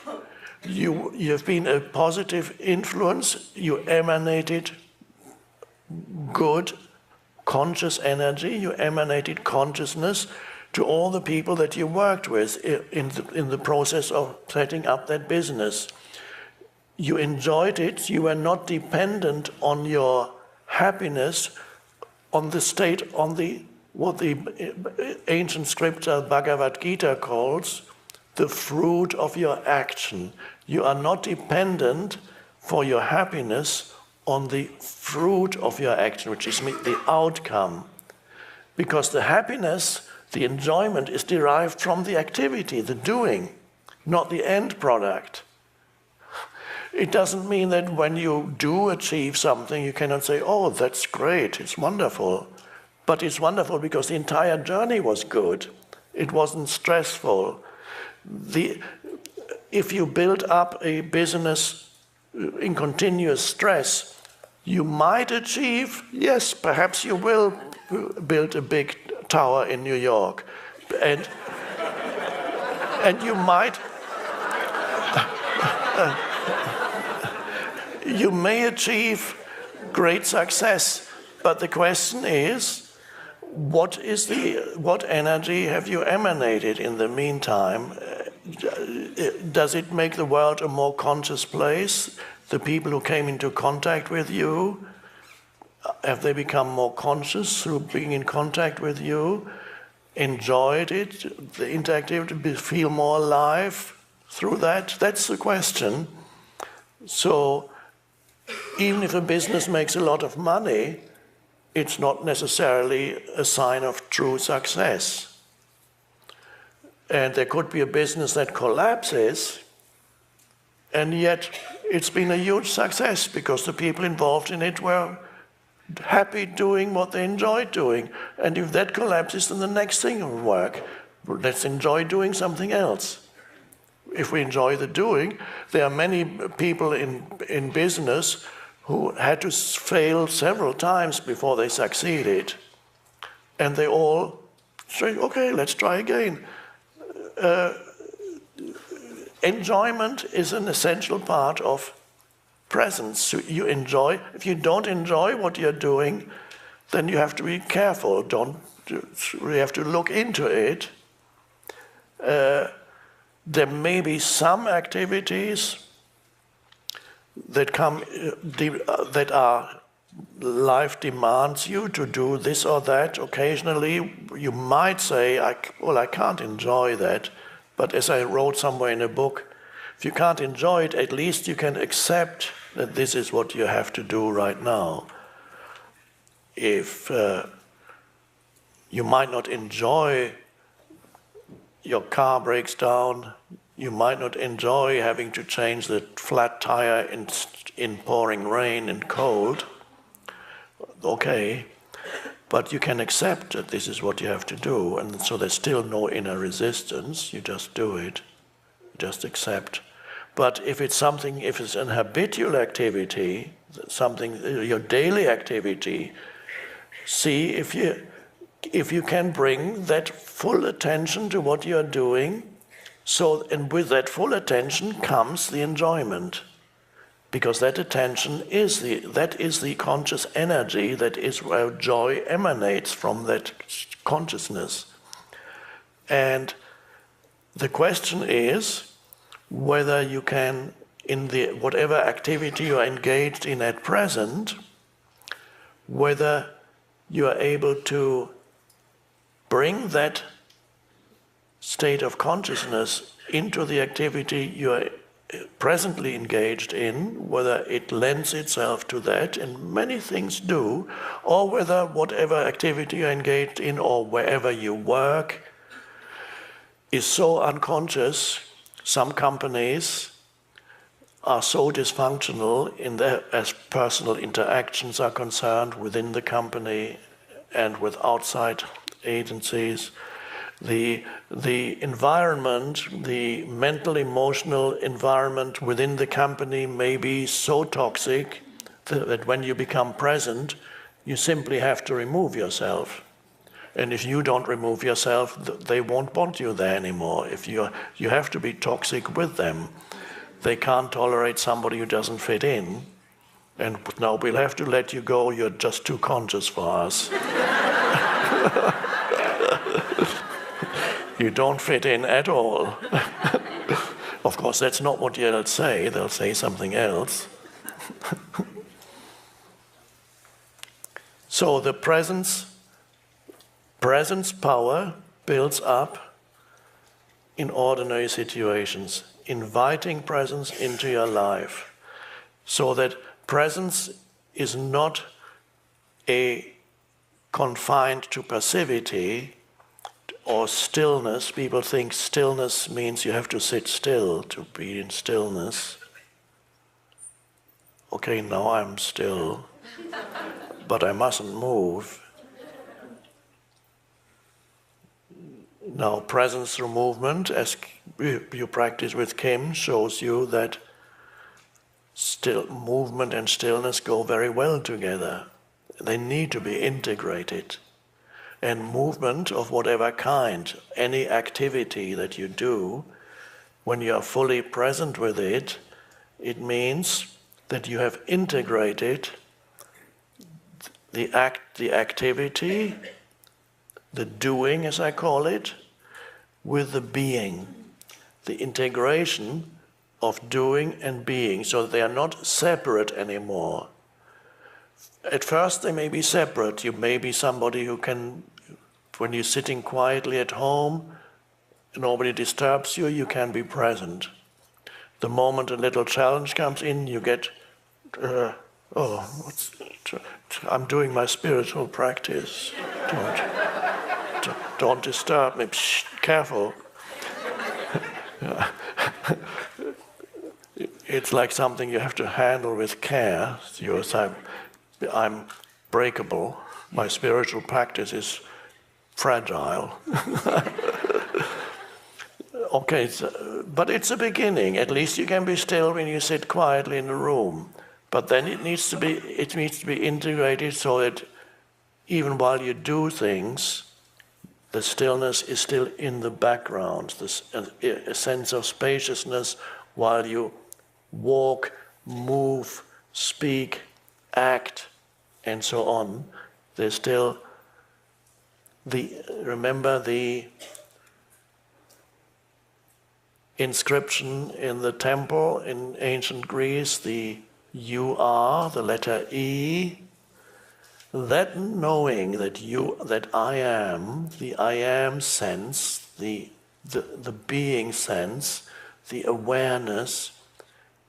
You've been a positive influence, you emanated good, conscious energy, you emanated consciousness to all the people that you worked with in the process of setting up that business. You enjoyed it, you were not dependent on your happiness, on the state, on what the ancient scripture Bhagavad Gita calls the fruit of your action. You are not dependent for your happiness on the fruit of your action, which is the outcome. Because the happiness, the enjoyment, is derived from the activity, the doing, not the end product. It doesn't mean that when you do achieve something, you cannot say, oh, that's great, it's wonderful. But it's wonderful because the entire journey was good. It wasn't stressful. If you build up a business in continuous stress, you might achieve, yes, perhaps you will build a big tower in New York. And you might, you may achieve great success, but the question is, what energy have you emanated in the meantime? Does it make the world a more conscious place? The people who came into contact with you, have they become more conscious through being in contact with you? Enjoyed it, the interactivity, feel more alive through that? That's the question. So even if a business makes a lot of money, it's not necessarily a sign of true success. And there could be a business that collapses, and yet it's been a huge success because the people involved in it were happy doing what they enjoyed doing. And if that collapses, then the next thing will work. Let's enjoy doing something else. If we enjoy the doing, there are many people in business who had to fail several times before they succeeded. And they all say, okay, let's try again. Enjoyment is an essential part of presence. So you enjoy. If you don't enjoy what you're doing, then you have to be careful. You have to look into it. There may be some activities that life demands you to do this or that. Occasionally, you might say, I can't enjoy that. But as I wrote somewhere in a book, if you can't enjoy it, at least you can accept that this is what you have to do right now. If you might not enjoy your car breaks down, you might not enjoy having to change the flat tire in pouring rain and cold, okay, but you can accept that this is what you have to do, and so there's still no inner resistance, you just do it, you just accept. But if it's an habitual activity, something, your daily activity, see if you can bring that full attention to what you're doing, and with that full attention comes the enjoyment. Because that attention is the conscious energy, that is where joy emanates from, that consciousness. And the question is whether you can, in whatever activity you are engaged in at present, whether you are able to bring that state of consciousness into the activity you are presently engaged in, whether it lends itself to that, and many things do, or whether whatever activity you're engaged in or wherever you work is so unconscious. Some companies are so dysfunctional as personal interactions are concerned within the company and with outside agencies. The environment, the mental, emotional environment within the company may be so toxic that when you become present, you simply have to remove yourself. And if you don't remove yourself, they won't want you there anymore. If you have to be toxic with them. They can't tolerate somebody who doesn't fit in. And now we'll have to let you go, you're just too conscious for us. You don't fit in at all. Of course, that's not what they'll say something else. So the presence power builds up in ordinary situations, inviting presence into your life, so that presence is not confined to passivity or stillness. People think stillness means you have to sit still to be in stillness. Okay, now I'm still, but I mustn't move. Now, presence through movement, as you practice with Kim, shows you that movement and stillness go very well together. They need to be integrated. And movement of whatever kind, any activity that you do, when you are fully present with it, it means that you have integrated the activity, the doing, as I call it, with the being, the integration of doing and being, so that they are not separate anymore. At first they may be separate. You may be somebody who can, when you're sitting quietly at home, nobody disturbs you, you can be present. The moment a little challenge comes in, you get, I'm doing my spiritual practice. Don't disturb me. Psst, careful. It's like something you have to handle with care. You say, I'm breakable. My spiritual practice is fragile. Okay, but it's a beginning. At least you can be still when you sit quietly in a room. But then it needs to be integrated so that even while you do things, the stillness is still in the background, a sense of spaciousness while you walk, move, speak, act, and so on. There's still remember the inscription in the temple in ancient Greece, the you are, the letter E, that knowing that I am, the I am sense, the being sense, the awareness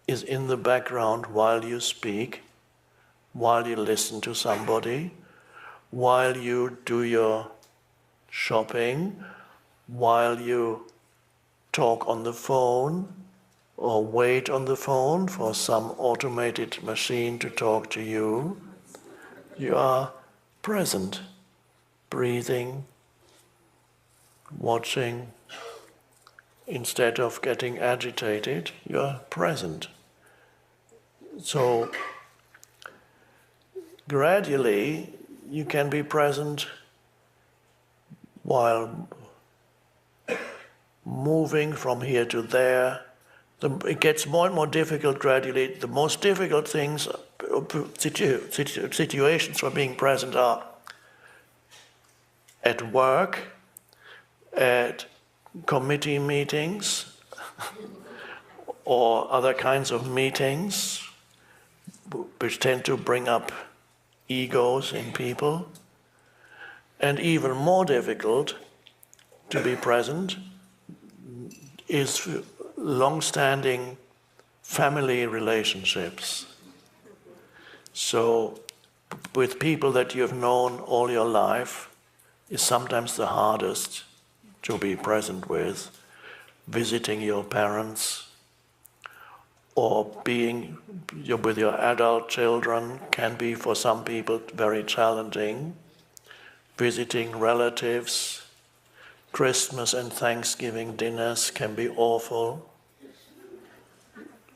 is in the background while you speak, while you listen to somebody, while you do your shopping, while you talk on the phone or wait on the phone for some automated machine to talk to you. You are present, breathing, watching. Instead of getting agitated, you are present. So gradually you can be present while moving from here to there. It gets more and more difficult gradually. The most difficult things, situations for being present are at work, at committee meetings, or other kinds of meetings, which tend to bring up egos in people. And even more difficult to be present is long-standing family relationships. So with people that you have known all your life is sometimes the hardest to be present with. Visiting your parents or being with your adult children can be for some people very challenging. Visiting relatives, Christmas and Thanksgiving dinners can be awful.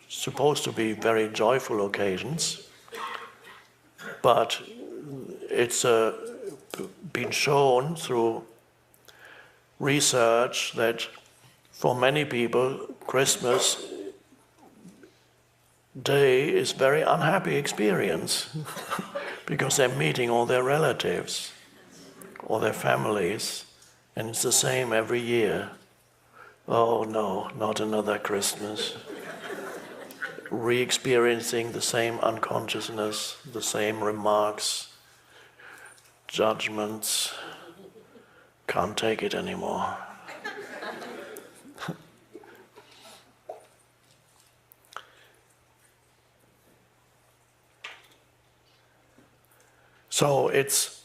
Supposed to be very joyful occasions, but it's been shown through research that for many people, Christmas Day is a very unhappy experience because they're meeting all their relatives or their families, and it's the same every year. Oh no, not another Christmas. Re-experiencing the same unconsciousness, the same remarks, judgments. Can't take it anymore. So it's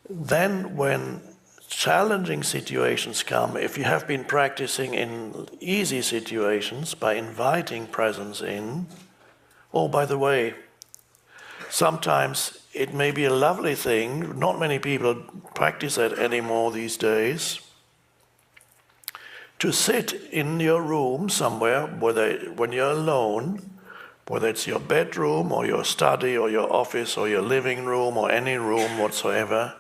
then when challenging situations come, if you have been practicing in easy situations by inviting presence in, oh, by the way, sometimes it may be a lovely thing, not many people practice that anymore these days, to sit in your room somewhere, when you're alone, whether it's your bedroom or your study or your office or your living room or any room whatsoever,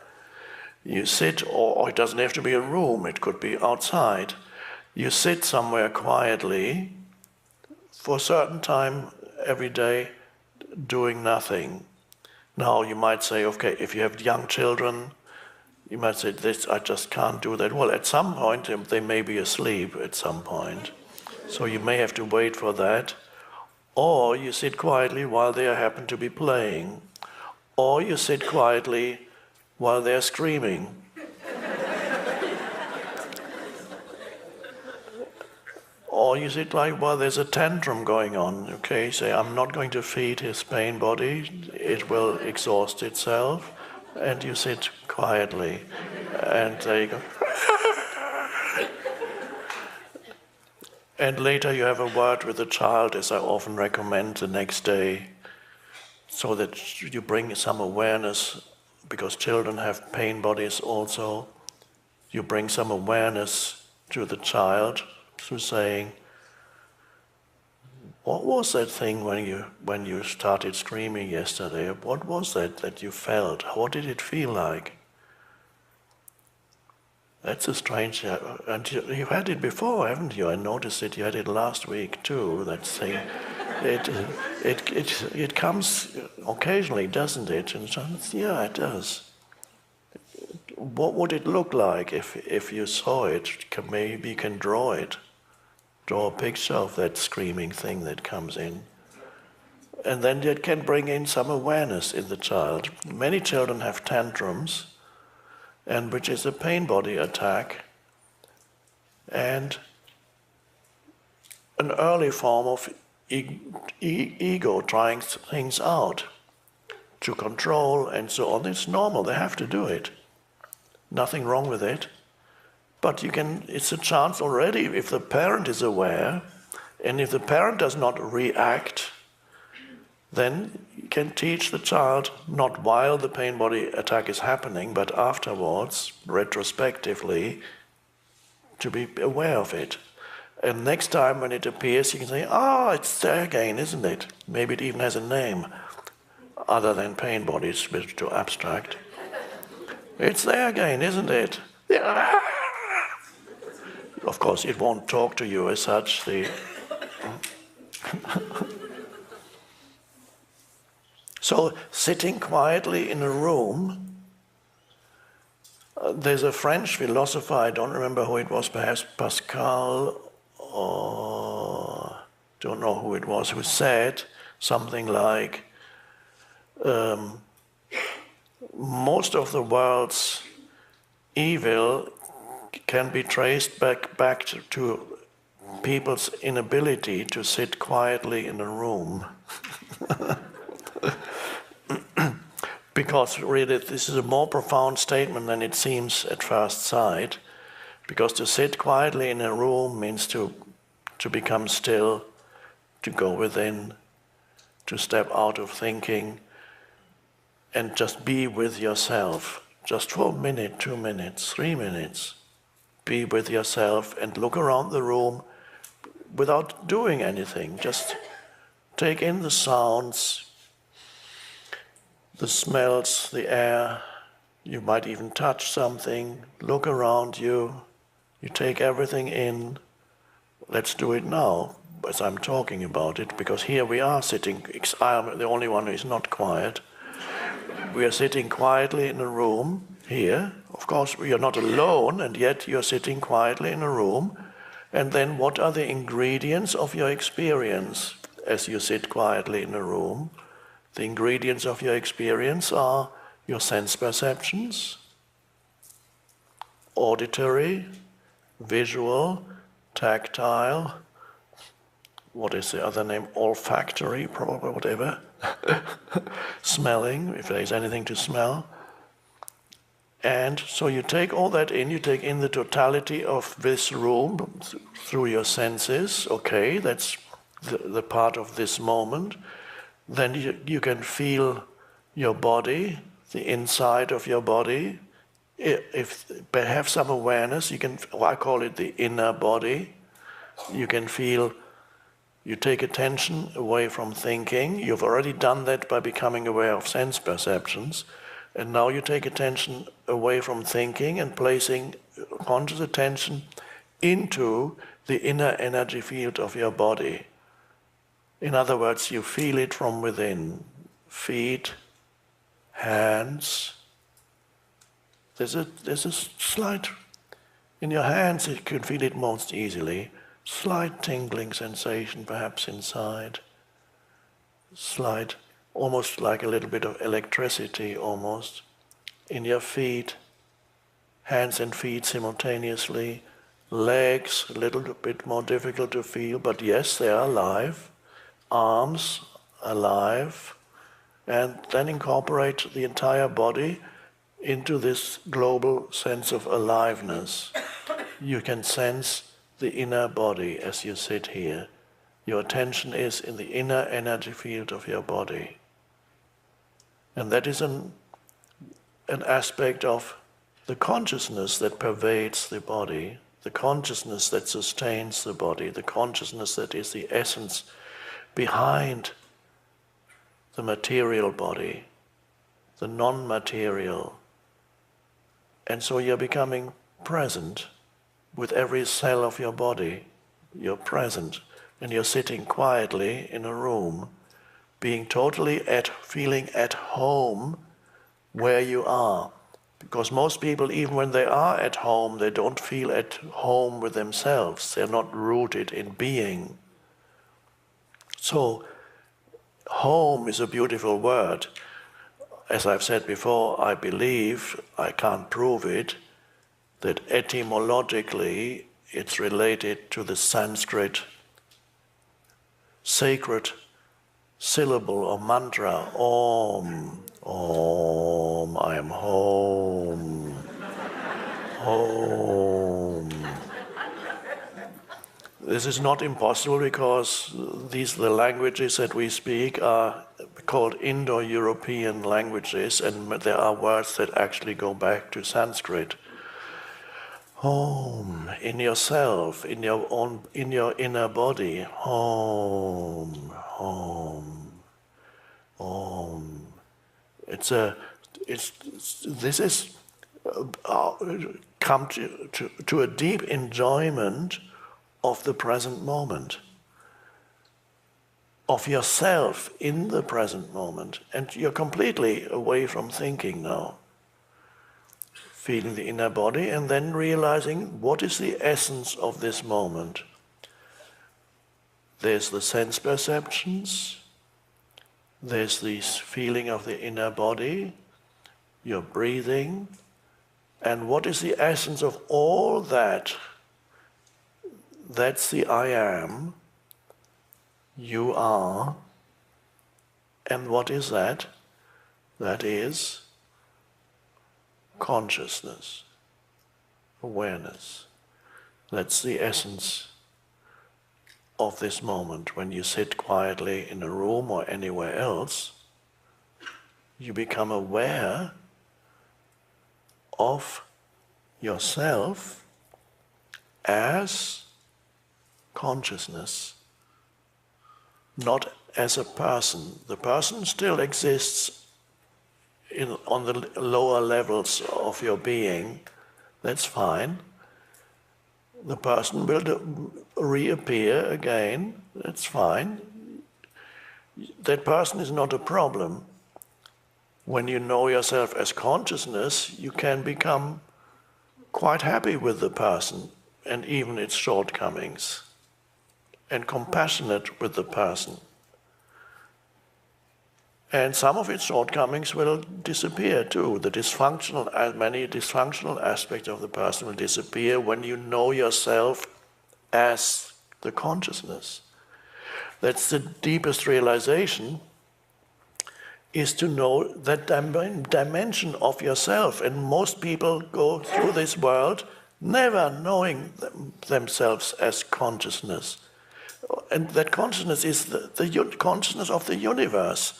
you sit, or it doesn't have to be a room, it could be outside. You sit somewhere quietly for a certain time every day doing nothing. Now you might say, okay, if you have young children, you might say, I just can't do that. Well, at some point they may be asleep at some point, so you may have to wait for that. Or you sit quietly while they happen to be playing. Or you sit quietly while they're screaming. Or you sit like while there's a tantrum going on. Okay, say, I'm not going to feed his pain body, it will exhaust itself. And you sit quietly. And there you go. And later you have a word with the child, as I often recommend the next day, so that you bring some awareness, because children have pain bodies also. You bring some awareness to the child through saying, what was that thing when you started screaming yesterday? What was that you felt? What did it feel like? That's a strange, and you've had it before, haven't you? I noticed that you had it last week too, that thing. It comes occasionally, doesn't it? And so, yeah, it does. What would it look like if you saw it? Maybe you can draw it. Draw a picture of that screaming thing that comes in. And then it can bring in some awareness in the child. Many children have tantrums, and which is a pain body attack, and an early form of ego trying things out to control and so on. It's normal, they have to do it. Nothing wrong with it. But it's a chance already if the parent is aware, and if the parent does not react, then you can teach the child, not while the pain body attack is happening, but afterwards, retrospectively, to be aware of it. And next time when it appears, you can say, it's there again, isn't it? Maybe it even has a name, other than pain bodies, which is too abstract. It's there again, isn't it? Yeah. Of course, it won't talk to you as such. So, sitting quietly in a room, there's a French philosopher, I don't remember who it was, perhaps Pascal, or don't know who it was, who said something like, most of the world's evil can be traced back to people's inability to sit quietly in a room. Because really this is a more profound statement than it seems at first sight. Because to sit quietly in a room means to become still, to go within, to step out of thinking, and just be with yourself, just for a minute, 2 minutes, 3 minutes. Be with yourself and look around the room without doing anything. Just take in the sounds, the smells, the air. You might even touch something. Look around you. You take everything in. Let's do it now, as I'm talking about it, because here we are sitting. I'm the only one who is not quiet. We are sitting quietly in a room here. Of course, we are not alone, and yet you're sitting quietly in a room. And then what are the ingredients of your experience as you sit quietly in a room? The ingredients of your experience are your sense perceptions, auditory, visual, tactile, what is the other name? Olfactory, probably, whatever. Smelling, if there is anything to smell. And so you take all that in, you take in the totality of this room through your senses. Okay, that's the part of this moment. Then you can feel your body, the inside of your body. If have some awareness, you can, I call it the inner body. You can feel, you take attention away from thinking. You've already done that by becoming aware of sense perceptions. And now you take attention away from thinking and placing conscious attention into the inner energy field of your body. In other words, you feel it from within. Feet, hands. There's a slight, in your hands you can feel it most easily. Slight tingling sensation perhaps inside. Slight, almost like a little bit of electricity almost. In your feet, hands and feet simultaneously. Legs, a little bit more difficult to feel, but yes, they are alive. Arms, alive. And then incorporate the entire body into this global sense of aliveness. You can sense the inner body as you sit here. Your attention is in the inner energy field of your body. And that is an aspect of the consciousness that pervades the body, the consciousness that sustains the body, the consciousness that is the essence behind the material body, the non-material. And so you're becoming present with every cell of your body. You're present and you're sitting quietly in a room being totally feeling at home where you are. Because most people, even when they are at home, they don't feel at home with themselves. They're not rooted in being. So, home is a beautiful word. As I've said before, I believe, I can't prove it, that etymologically it's related to the Sanskrit sacred syllable or mantra, Om. Om, I am home. Home. This is not impossible because the languages that we speak are called Indo-European languages, and there are words that actually go back to Sanskrit. Home, in yourself, in your inner body. Home, home, home. This is come to a deep enjoyment of the present moment, of yourself in the present moment, and you're completely away from thinking now. Feeling the inner body and then realizing what is the essence of this moment. There's the sense perceptions, there's this feeling of the inner body, your breathing, and what is the essence of all that? That's the I am, you are, and what is that? That is consciousness, awareness. That's the essence of this moment. When you sit quietly in a room or anywhere else, you become aware of yourself as consciousness, not as a person. The person still exists on the lower levels of your being. That's fine. The person will reappear again. That's fine. That person is not a problem. When you know yourself as consciousness, you can become quite happy with the person and even its shortcomings, and compassionate with the person. And some of its shortcomings will disappear too. Many dysfunctional aspects of the person will disappear when you know yourself as the consciousness. That's the deepest realization, is to know that dimension of yourself. And most people go through this world never knowing themselves as consciousness. And that consciousness is the consciousness of the universe.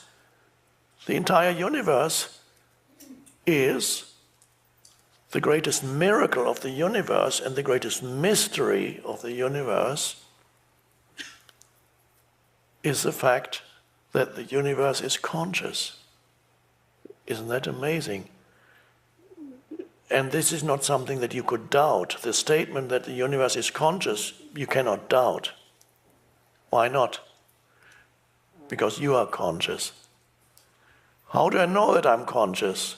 The entire universe is the greatest miracle of the universe, and the greatest mystery of the universe is the fact that the universe is conscious. Isn't that amazing? And this is not something that you could doubt. The statement that the universe is conscious, you cannot doubt. Why not? Because you are conscious. How do I know that I'm conscious?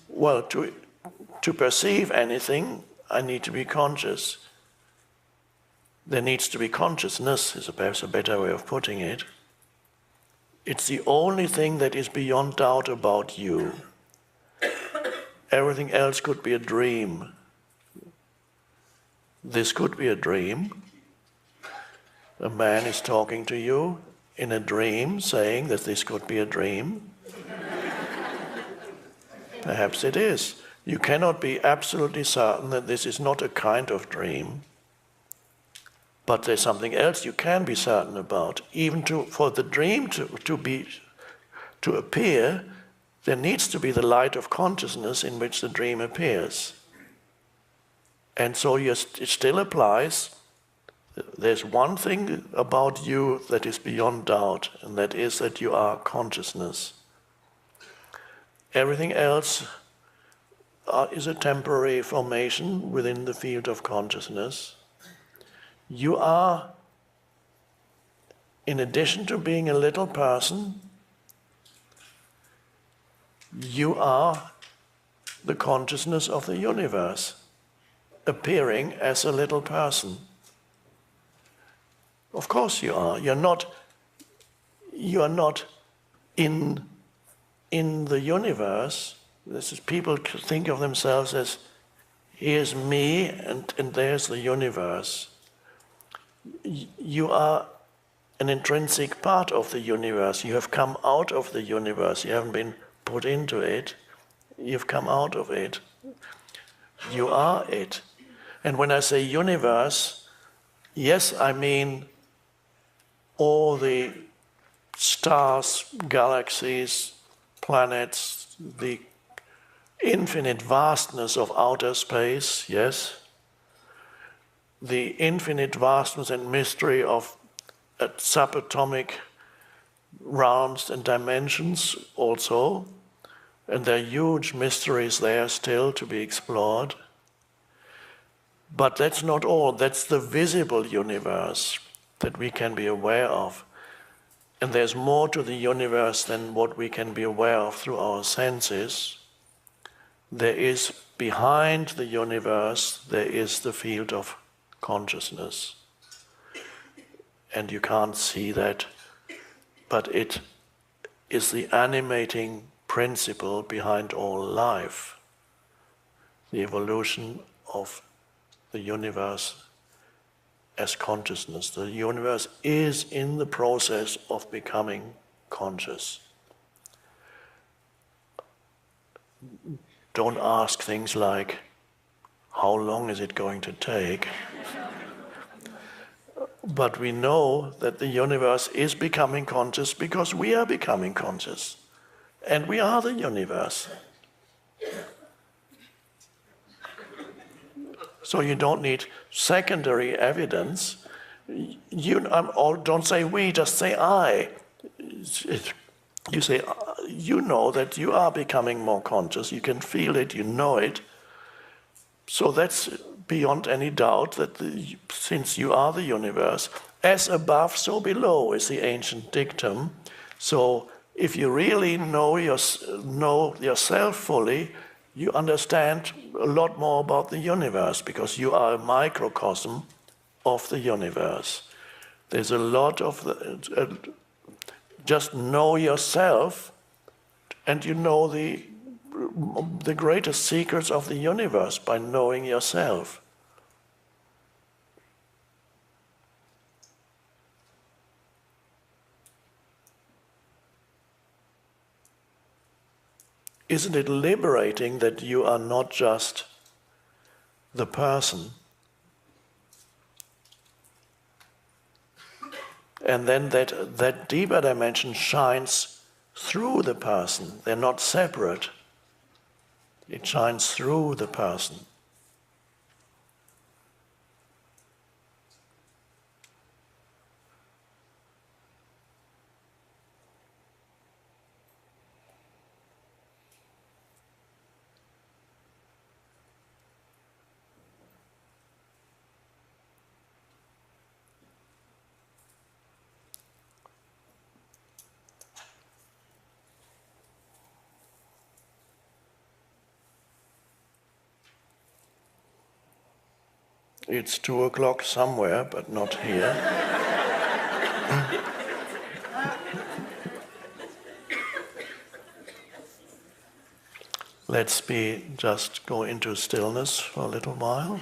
Well, to perceive anything, I need to be conscious. There needs to be consciousness, is perhaps a better way of putting it. It's the only thing that is beyond doubt about you. Everything else could be a dream. This could be a dream. A man is talking to you in a dream, saying that this could be a dream. Perhaps it is. You cannot be absolutely certain that this is not a kind of dream. But there's something else you can be certain about. Even for the dream to appear, there needs to be the light of consciousness in which the dream appears. And so it still applies. There's one thing about you that is beyond doubt, and that is that you are consciousness. Everything else is a temporary formation within the field of consciousness. You are, in addition to being a little person, you are the consciousness of the universe, appearing as a little person. Of course you are. You are not in the universe. This is, people think of themselves as, here's me and there's the universe. You are an intrinsic part of the universe. You have come out of the universe. You haven't been put into it. You've come out of it. You are it. And when I say universe, yes, I mean all the stars, galaxies, planets, the infinite vastness of outer space, yes. The infinite vastness and mystery of subatomic realms and dimensions also. And there are huge mysteries there still to be explored. But that's not all. That's the visible universe that we can be aware of. And there's more to the universe than what we can be aware of through our senses. There is, behind the universe, there is the field of consciousness. And you can't see that, but it is the animating principle behind all life, the evolution of the universe as consciousness. The universe is in the process of becoming conscious. Don't ask things like, how long is it going to take? But we know that the universe is becoming conscious because we are becoming conscious. And we are the universe. So you don't need secondary evidence. Don't say we, just say I. You say, you know that you are becoming more conscious. You can feel it, you know it. So that's beyond any doubt that since you are the universe, as above, so below is the ancient dictum. So if you really know yourself fully, you understand a lot more about the universe because you are a microcosm of the universe. There's a lot of just know yourself, and you know the greatest secrets of the universe by knowing yourself. Isn't it liberating that you are not just the person, and then that deeper dimension shines through the person? They're not separate. It shines through the person. It's 2:00 somewhere, but not here. Let's just go into stillness for a little while.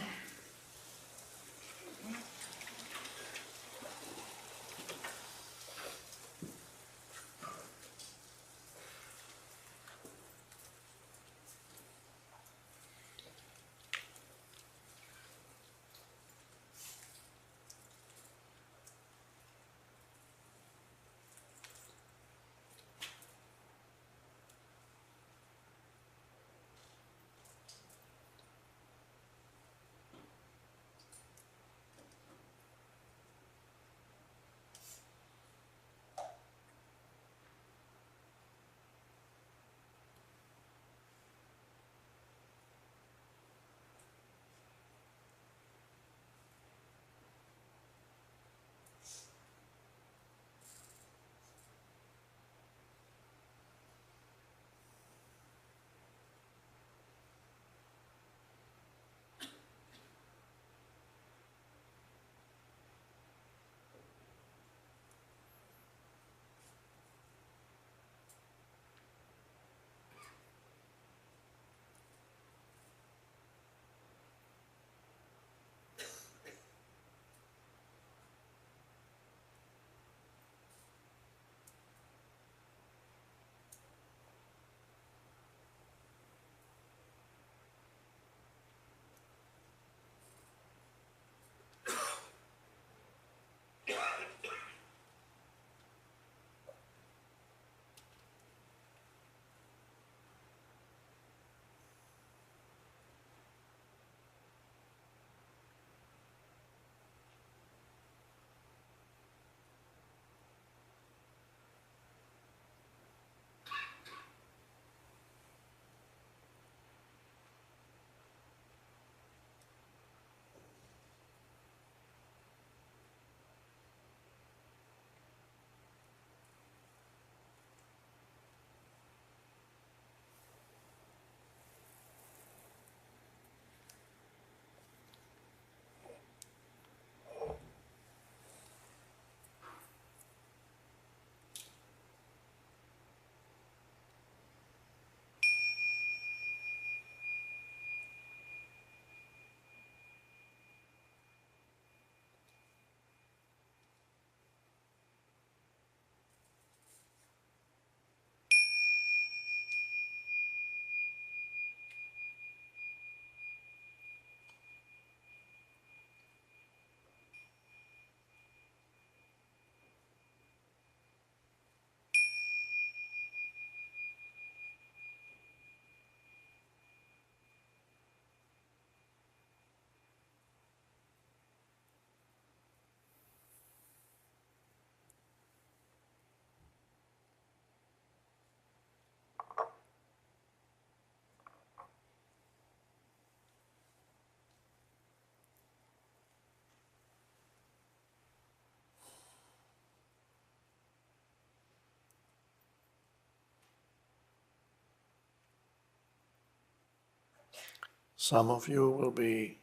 Some of you will be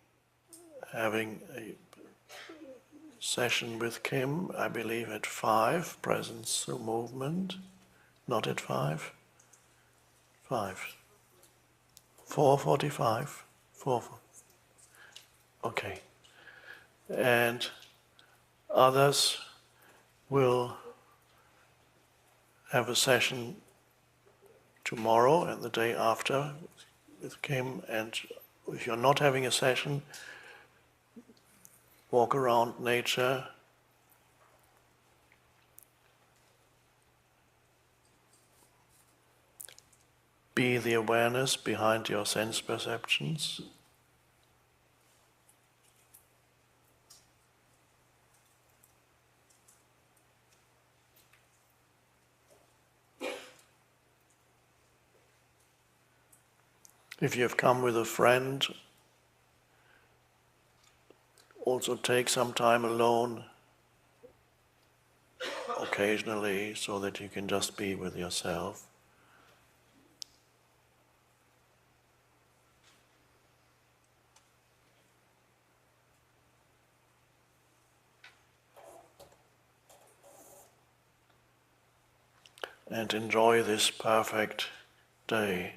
having a session with Kim, I believe at 5, presence through movement. Not at 5? 5. 4:45? 4. Okay. And others will have a session tomorrow and the day after with Kim, and if you're not having a session, walk around nature, be the awareness behind your sense perceptions. If you've come with a friend, also take some time alone occasionally so that you can just be with yourself. And enjoy this perfect day.